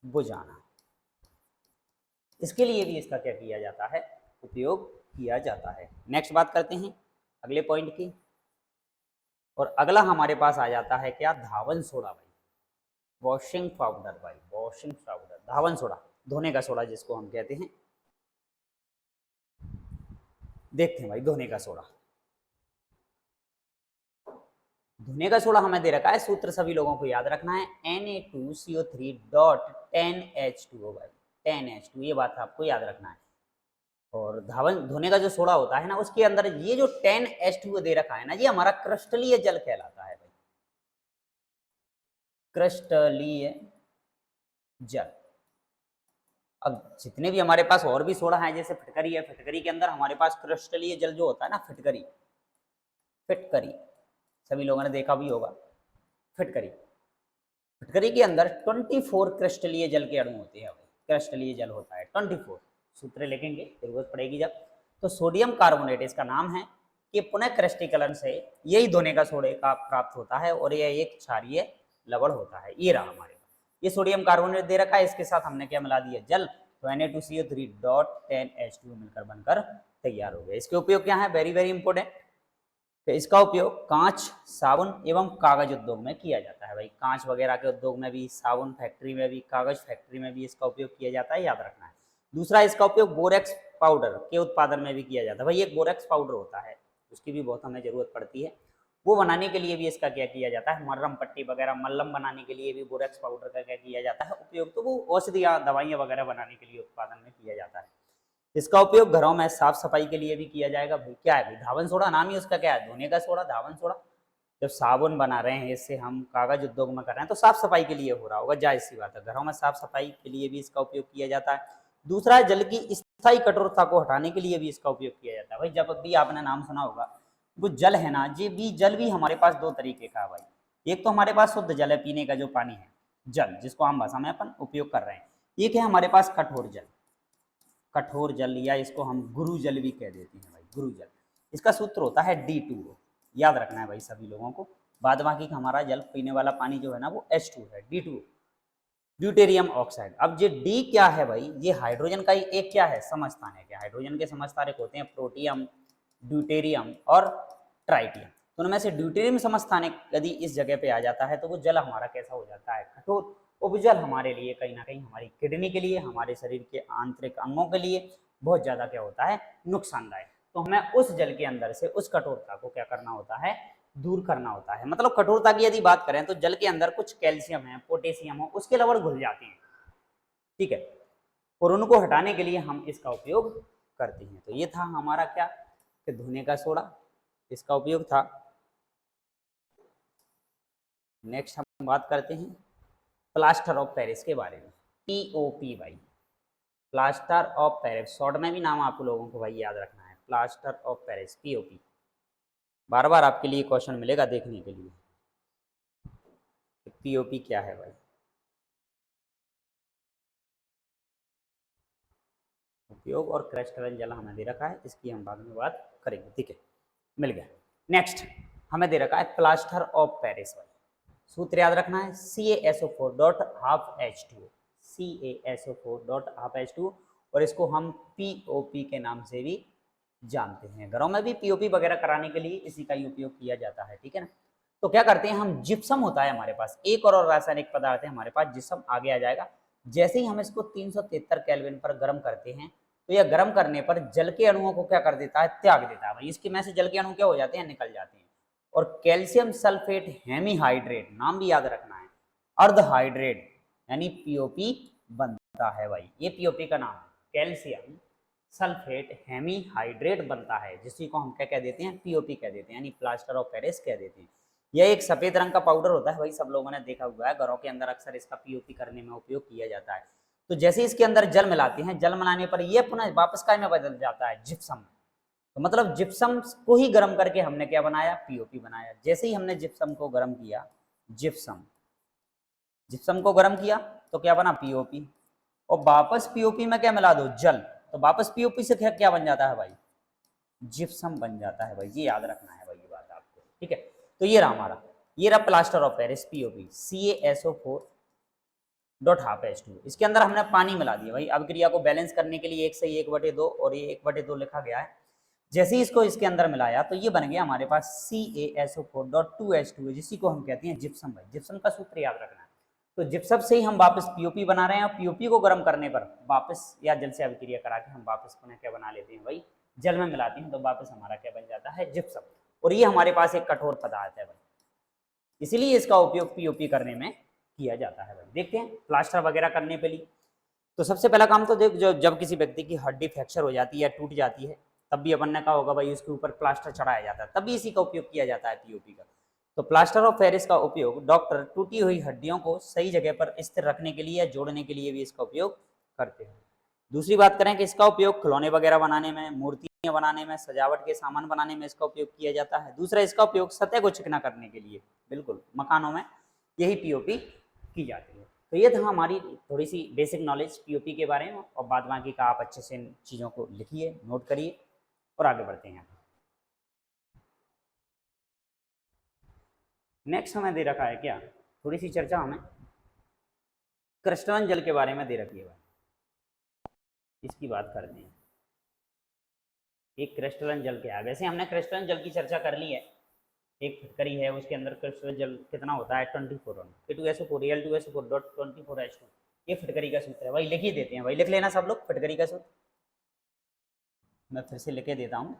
बुझाना, इसके लिए भी इसका क्या किया जाता है, उपयोग किया जाता है। नेक्स्ट बात करते हैं अगले पॉइंट की, और अगला हमारे पास आ जाता है क्या, धावन सोडा। भाई वॉशिंग पाउडर, भाई वॉशिंग पाउडर, धावन सोडा, धोने का सोडा जिसको हम कहते हैं। देखते हैं भाई, धोने का सोडा, धोने का सोडा हमें दे रखा है, सूत्र सभी लोगों को याद रखना है, Na2CO3.10H2O। भाई 10H2, ये बात आपको याद रखना है। और धावन धोने का जो सोडा होता है ना, उसके अंदर ये जो 10H2O दे रखा है ना, ये हमारा क्रिस्टलीय जल कहलाता है भाई, क्रिस्टलीय जल। अब जितने भी हमारे पास और भी सोडा है, जैसे फिटकरी है, फिटकरी के अंदर हमारे पास क्रिस्टलीय जल जो होता है ना, फिटकरी, फिटकरी सभी लोगों ने देखा भी होगा। फिटकरी, फिटकरी के अंदर 24 क्रिस्टलीय जल के अणु होते हैं। क्रिस्टलीय जल होता है 24, सूत्र लिखेंगे, जरूरत पड़ेगी जब। तो सोडियम कार्बोनेट इसका नाम है, कि पुनः क्रिस्टलीकरण से यही धोने का सोडे का प्राप्त होता है, और यह एक क्षारीय लवण होता है। ये रहा हमारे पास, ये सोडियम कार्बोनेट दे रखा है, इसके साथ हमने क्या मिला दिया, जल। तो Na2CO3.10H2 मिलकर बनकर तैयार हो गया। इसके उपयोग क्या है, वेरी वेरी इंपॉर्टेंट। तो इसका उपयोग कांच, साबुन एवं कागज उद्योग में किया जाता है। भाई कांच वगैरह के उद्योग में भी, साबुन फैक्ट्री में भी, कागज फैक्ट्री में भी इसका उपयोग किया जाता है, याद रखना है। दूसरा, इसका उपयोग बोरेक्स पाउडर के उत्पादन में भी किया जाता है। भाई एक बोरेक्स पाउडर होता है, उसकी भी बहुत हमें जरूरत पड़ती है। वो बनाने के लिए भी इसका क्या किया जाता है, मरहम पट्टी वगैरह मल्लम बनाने के लिए भी बोरेक्स पाउडर का क्या किया जाता है उपयोग, तो वो औषधियाँ दवाइयाँ वगैरह बनाने के लिए उत्पादन में किया जाता है। इसका उपयोग घरों में साफ सफाई के लिए भी किया जाएगा। भाई क्या है भाई, धावन सोडा नाम ही उसका क्या है, धोने का सोडा, धावन सोडा। जब साबुन बना रहे हैं, इससे हम कागज उद्योग में कर रहे हैं तो साफ सफाई के लिए हो रहा होगा, जाहिर सी बात है। घरों में साफ सफाई के लिए भी इसका उपयोग किया जाता है। दूसरा है जल की स्थायी कठोरता को हटाने के लिए भी इसका उपयोग किया जाता है। भाई जब भी आपने नाम सुना होगा, वो जल है ना, ये भी जल भी हमारे पास दो तरीके का है भाई। एक तो हमारे पास शुद्ध जल है, पीने का जो पानी है जल, जिसको आम भाषा में अपन उपयोग कर रहे हैं। एक है हमारे पास कठोर जल, कठोर जल या इसको हम गुरु जल भी कह देते हैं भाई, गुरु जल। इसका सूत्र होता है D2O, याद रखना है भाई सभी लोगों को। बाद बाकी हमारा जल पीने वाला पानी जो है ना वो H2 है, D2O, ड्यूटेरियम ऑक्साइड। अब ये डी क्या है भाई, ये हाइड्रोजन का ही एक क्या है, समस्थान है। क्या हाइड्रोजन के समस्थानिक होते हैं प्रोटियम, ड्यूटेरियम और ट्राइटियम। तो उनमें से ड्यूटेरियम समस्थानिक यदि इस जगह पे आ जाता है तो वो जल हमारा कैसा हो जाता है, कठोर। वो जल हमारे लिए कहीं ना कहीं हमारी किडनी के लिए, हमारे शरीर के आंतरिक अंगों के लिए बहुत ज़्यादा क्या होता है, नुकसानदायक। तो हमें उस जल के अंदर से उस कठोरता को क्या करना होता है, दूर करना होता है। मतलब कठोरता की यदि बात करें तो जल के अंदर कुछ कैल्शियम है, पोटेशियम हो, उसके लवण घुल जाते हैं, ठीक है, और उनको हटाने के लिए हम इसका उपयोग करते हैं। तो ये था हमारा क्या, कि धोने का सोडा, इसका उपयोग था। नेक्स्ट हम बात करते हैं प्लास्टर ऑफ पेरिस के बारे में, POP भाई, प्लास्टर ऑफ पेरिस, शॉर्ट में भी नाम आप लोगों को भाई याद रखना है, प्लास्टर ऑफ पेरिस, POP। बार बार आपके लिए क्वेश्चन मिलेगा देखने के लिए, POP क्या है भाई। उपयोग और क्रिस्टलन जल हमें दे रखा है, इसकी हम बाद में बात करेंगे, ठीक है, मिल गया। नेक्स्ट हमें दे रखा है प्लास्टर ऑफ पेरिस भाई, सूत्र याद रखना है CaSO4 dot half H2O, CaSO4 dot half H2O, और इसको हम POP के नाम से भी जानते हैं। घरों में भी POP वगैरह कराने के लिए इसी का ही उपयोग किया जाता है, ठीक है ना। तो क्या करते हैं हम, जिप्सम होता है हमारे पास, एक और रासायनिक पदार्थ है हमारे पास, जिप्सम आगे आ जाएगा। जैसे ही हम इसको 373 केल्विन पर गर्म करते हैं तो यह गर्म करने पर जल के अणुओं को क्या कर देता है, त्याग देता है भाई। इसके में से जल के अणु क्या हो जाते हैं, निकल जाते हैं। और कैल्शियम सल्फेट हेमीहाइड्रेट, नाम भी याद रखना है, अर्धहाइड्रेट यानी POP बनता है भाई। ये POP का नाम है, कैल्शियम सल्फेट हेमीहाइड्रेट बनता है, जिसी को हम क्या कह देते हैं, POP कह देते हैं, यानी प्लास्टर ऑफ पेरिस कह देते हैं। यह एक सफेद रंग का पाउडर होता है भाई, सब लोगों ने देखा हुआ है, घरों के अंदर अक्सर इसका POP करने में उपयोग किया जाता है। तो जैसे इसके अंदर जल मिलाते हैं, जल मिलाने पर यह पुनः वापस काय में बदल जाता है, जिप्सम। तो मतलब जिप्सम को ही गर्म करके हमने क्या बनाया, POP बनाया। जैसे ही हमने जिप्सम को गर्म किया, जिप्सम जिप्सम को गर्म किया तो क्या बना, POP। और वापस POP में क्या मिला दो, जल, तो वापस POP से क्या बन जाता है भाई, जिप्सम बन जाता है भाई। ये याद रखना है भाई, ये बात आपको, ठीक है। तो ये रहा हमारा, ये रहा plaster of Paris, POP, CaSO4 dot half H2। इसके अंदर हमने पानी मिला दिया भाई, अभिक्रिया को बैलेंस करने के लिए 1 से 1/2, और ये 1/2 लिखा गया है। जैसे ही इसको इसके अंदर मिलाया तो ये बन गया हमारे पास CaSO4 डॉट 2H2, जिसी को हम कहते हैं जिप्सम भाई। जिप्सम का सूत्र याद रखना है। तो जिप्सम से ही हम वापस POP बना रहे हैं, और POP को गर्म करने पर वापस या जल से अभिक्रिया करा के हम वापस पुनः क्या बना लेते हैं भाई, जल में मिलाते हैं, तो वापस हमारा क्या बन जाता है, जिप्सम। और ये हमारे पास एक कठोर पदार्थ है भाई, इसीलिए इसका उपयोग POP करने में किया जाता है भाई। देखते हैं प्लास्टर वगैरह करने के लिए, तो सबसे पहला काम तो देख, जब किसी व्यक्ति की हड्डी फ्रैक्चर हो जाती है, टूट जाती है, तब भी अपन ने कहा होगा भाई उसके ऊपर प्लास्टर चढ़ाया जाता है, तभी इसी का उपयोग किया जाता है, POP का। तो प्लास्टर ऑफ पेरिस का उपयोग डॉक्टर टूटी हुई हड्डियों को सही जगह पर स्थिर रखने के लिए या जोड़ने के लिए भी इसका उपयोग करते हैं। दूसरी बात करें कि इसका उपयोग खिलौने वगैरह बनाने में, मूर्तियां बनाने में, सजावट के सामान बनाने में इसका उपयोग किया जाता है। दूसरा, इसका उपयोग सतह को चिकना करने के लिए, बिल्कुल मकानों में यही POP की जाती है। तो ये था हमारी थोड़ी सी बेसिक नॉलेज POP के बारे में, और बाद बाकी का आप अच्छे से इन चीज़ों को लिखिए, नोट करिए, और आगे बढ़ते हैं। नेक्स्ट हमें दे रखा है क्या, थोड़ी सी चर्चा हमें क्रिस्टलन जल के बारे में दे रखी है, इसकी बात करते हैं। एक क्रिस्टलन जल क्या है, वैसे हमने क्रिस्टलन जल की चर्चा कर ली है, एक फटकरी है उसके अंदर क्रिस्टलन जल कितना होता है, 24 K2SO4 Al2SO4 डॉट 24H2, ये फटकरी का सूत्र है भाई। लिख ही देते हैं भाई, लिख लेना सब लोग फटकरी का सूत्र, मैं फिर से लिख देता हूँ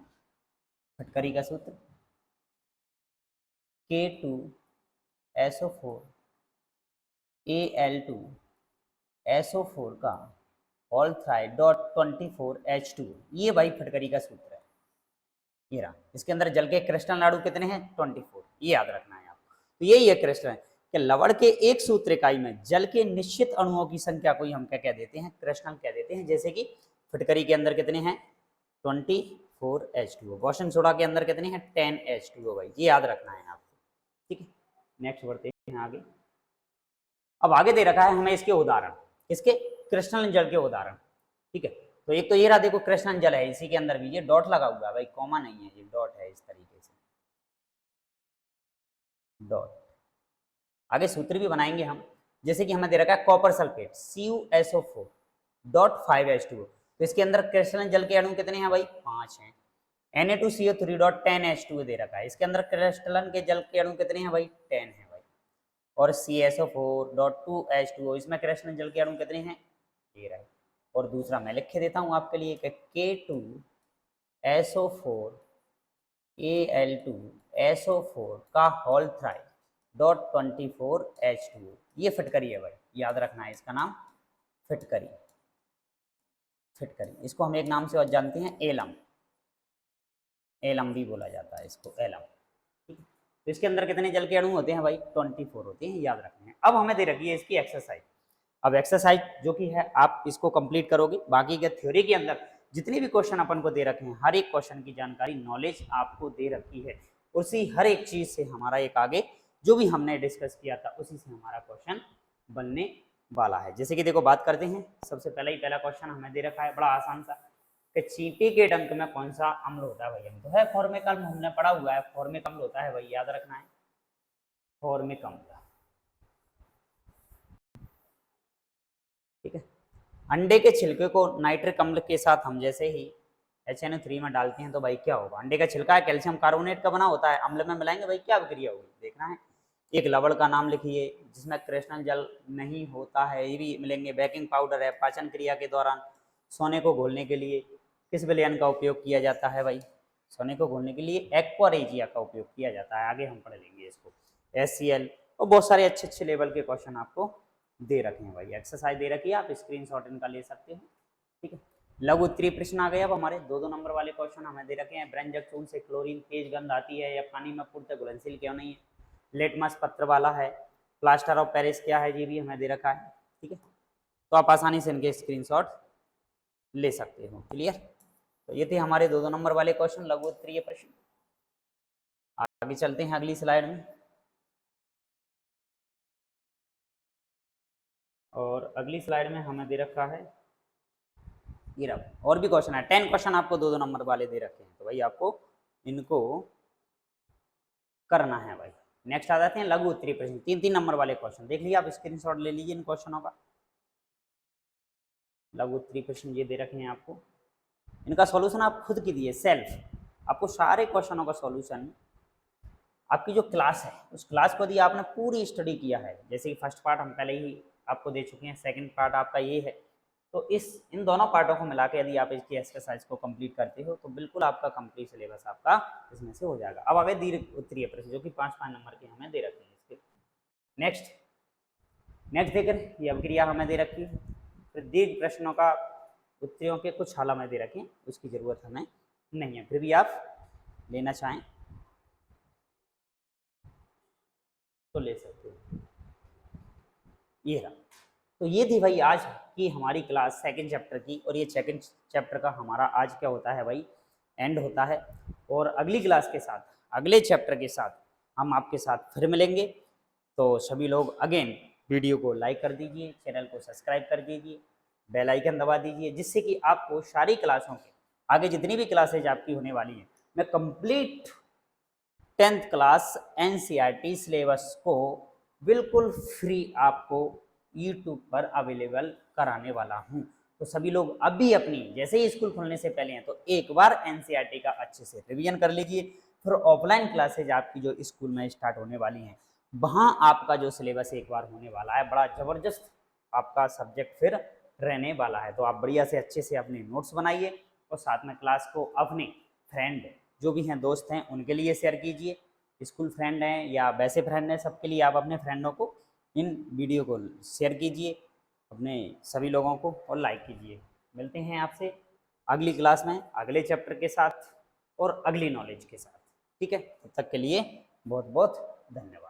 फटकरी का सूत्र। K2SO4Al2SO4 का होल थ्राइड डॉट 24H2, ये भाई फटकरी का सूत्र है। ये रहा, इसके अंदर जल के क्रिस्टल अणु कितने हैं 24, ये याद रखना है आपको। तो यही है क्रिस्टल कि लवण के एक सूत्र इकाई में जल के निश्चित अणुओं की संख्या को ही हम क्या कह देते हैं, क्रिस्टल कह देते हैं। जैसे कि फटकरी के अंदर कितने हैं 24H2O, बोसन सोडा के अंदर कितने हैं 10H2O, भाई ये याद रखना है आपको, ठीक है। नेक्स्ट बढ़ते हैं आगे। अब आगे दे रखा है हमें इसके उदाहरण, इसके क्रिस्टल जल के उदाहरण, ठीक है। तो एक तो ये रहा, देखो क्रिस्टल जल है, इसी के अंदर भी ये डॉट लगा हुआ है भाई, कॉमा नहीं है, ये डॉट है इस तरीके से, डॉट। आगे सूत्र भी बनाएंगे हम, जैसे कि हमें दे रखा है copper sulphate CuSO4 dot 5H2O, तो इसके अंदर क्रिस्टल जल के अणु कितने हैं भाई 5 हैं। Na2CO3 डॉट 10H2O दे रखा है, इसके अंदर क्रिस्टलन के जल के अणु कितने हैं भाई 10 है भाई। और CSO4 डॉट 2H2O, इसमें क्रिस्टल जल के अणु कितने हैं, ये रहा। और दूसरा मैं लिख के देता हूं आपके लिए कि K2SO4Al2SO4 का होल थ्राइड डॉट 24H2O, ये फिटकरी है भाई, याद रखना है इसका नाम फिटकरी। फिटकरी इसको हम एक नाम से और जानते हैं एलम, एलम भी बोला जाता है इसको, एलम, ठीक है। तो इसके अंदर कितने जल के अणु होते हैं भाई 24 होते हैं, याद रखना है। अब हमें दे रखी है इसकी एक्सरसाइज, अब एक्सरसाइज जो कि है आप इसको कंप्लीट करोगे, बाकी के थ्योरी के अंदर जितने भी क्वेश्चन अपन को दे रखे हैं हर एक क्वेश्चन की जानकारी नॉलेज आपको दे रखी है, उसी हर एक चीज से हमारा एक आगे जो भी हमने डिस्कस किया था उसी से हमारा क्वेश्चन बनने वाला है। जैसे कि देखो बात करते हैं, सबसे पहला ही पहला क्वेश्चन हमें दे रखा है बड़ा आसान सा, कि चींटी के डंक में कौन सा अम्ल होता है भाई, हम तो है फॉर्मिक अम्ल, हमने पढ़ा हुआ है फॉर्मिक अम्ल होता है भाई, याद रखना है फॉर्मिक अम्ल, ठीक है। अंडे के छिलके को नाइट्रिक अम्ल के साथ हम जैसे ही HNO3 में डालते हैं तो भाई क्या होगा, अंडे का छिलका है कैल्शियम कार्बोनेट का बना होता है, अम्ल में मिलाएंगे भाई क्या अभिक्रिया होगी, देखना है। एक लवण का नाम लिखिए जिसमें क्रिस्टल जल नहीं होता है, ये भी मिलेंगे। बेकिंग पाउडर है, पाचन क्रिया के दौरान सोने को घोलने के लिए किस विलयन का उपयोग किया जाता है भाई, सोने को घोलने के लिए एक्वारेजिया का उपयोग किया जाता है, आगे हम पढ़ लेंगे इसको। HCl और बहुत सारे अच्छे अच्छे लेवल के क्वेश्चन आपको दे रखे हैं भाई, एक्सरसाइज दे रखी है, आप स्क्रीनशॉट इनका ले सकते हो, ठीक है। लघु उत्तरीय प्रश्न आ गए। अब हमारे 2-2 नंबर वाले क्वेश्चन हमें दे रखे हैं, ब्रंजक चूर्ण से क्लोरीन तेज गंध आती है या पानी में पूर्णतः घुलनशील क्यों नहीं है, लेटमस पत्र वाला है, प्लास्टर ऑफ पेरिस क्या है, ये भी हमें दे रखा है, ठीक है। तो आप आसानी से इनके स्क्रीनशॉट ले सकते हो, क्लियर। तो ये थे हमारे 2-2 नंबर वाले क्वेश्चन, लघु उत्तरीय प्रश्न। आगे चलते हैं अगली स्लाइड में, और अगली स्लाइड में हमें दे रखा है ये रहा, और भी क्वेश्चन है, 10 क्वेश्चन आपको 2-2 नंबर वाले दे रखे हैं, तो भाई आपको इनको करना है भाई। नेक्स्ट आ जाते हैं लघु उत्तरीय प्रश्न, 3-3 नंबर वाले क्वेश्चन, देख लीजिए आप स्क्रीनशॉट ले लीजिए इन क्वेश्चनों का। लघु उत्तरीय प्रश्न ये दे रखे हैं आपको, इनका सॉल्यूशन आप खुद कीजिए सेल्फ, आपको सारे क्वेश्चनों का सॉल्यूशन आपकी जो क्लास है उस क्लास को यदि आपने पूरी स्टडी किया है, जैसे कि फर्स्ट पार्ट हम पहले ही आपको दे चुके हैं, सेकंड पार्ट आपका ये है, तो इन दोनों पार्टों को मिला के यदि आप इसकी एक्सरसाइज को कंप्लीट करते हो तो बिल्कुल आपका कंप्लीट सिलेबस आपका इसमें से हो जाएगा। अब आगे दीर्घ उत्तरीय प्रश्न जो कि 5-5 नंबर के हमें दे रखे हैं इसके। नेक्स्ट देखें, ये अभिक्रिया हमें दे रखी है, फिर दीर्घ प्रश्नों का उत्तरीयों के कुछ हाल हमें दे रखे हैं, उसकी ज़रूरत हमें नहीं है, फिर भी आप लेना चाहें तो ले सकते हो। ये रहा, तो ये थी भाई आज की हमारी क्लास सेकंड चैप्टर की, और ये सेकंड चैप्टर का हमारा आज क्या होता है भाई एंड होता है, और अगली क्लास के साथ अगले चैप्टर के साथ हम आपके साथ फिर मिलेंगे। तो सभी लोग अगेन वीडियो को लाइक कर दीजिए, चैनल को सब्सक्राइब कर दीजिए, बेल आइकन दबा दीजिए, जिससे कि आपको सारी क्लासों के आगे जितनी भी क्लासेज आपकी होने वाली हैं, मैं complete 10th class NCERT syllabus को बिल्कुल फ्री आपको YouTube पर अवेलेबल कराने वाला हूं। तो सभी लोग अभी अपनी जैसे ही स्कूल खुलने से पहले हैं तो एक बार NCERT का अच्छे से रिवीजन कर लीजिए, फिर ऑफलाइन क्लासेज आपकी जो स्कूल में स्टार्ट होने वाली हैं वहां आपका जो सिलेबस एक बार होने वाला है, बड़ा ज़बरदस्त आपका सब्जेक्ट फिर रहने वाला है। तो आप बढ़िया से अच्छे से अपने नोट्स बनाइए और साथ में क्लास को अपने फ्रेंड जो भी हैं दोस्त हैं उनके लिए शेयर कीजिए, स्कूल फ्रेंड हैं या वैसे फ्रेंड हैं, सबके लिए आप अपने फ्रेंडों को इन वीडियो को शेयर कीजिए अपने सभी लोगों को और लाइक कीजिए। मिलते हैं आपसे अगली क्लास में अगले चैप्टर के साथ और अगली नॉलेज के साथ। ठीक है, तब तक के लिए बहुत बहुत धन्यवाद।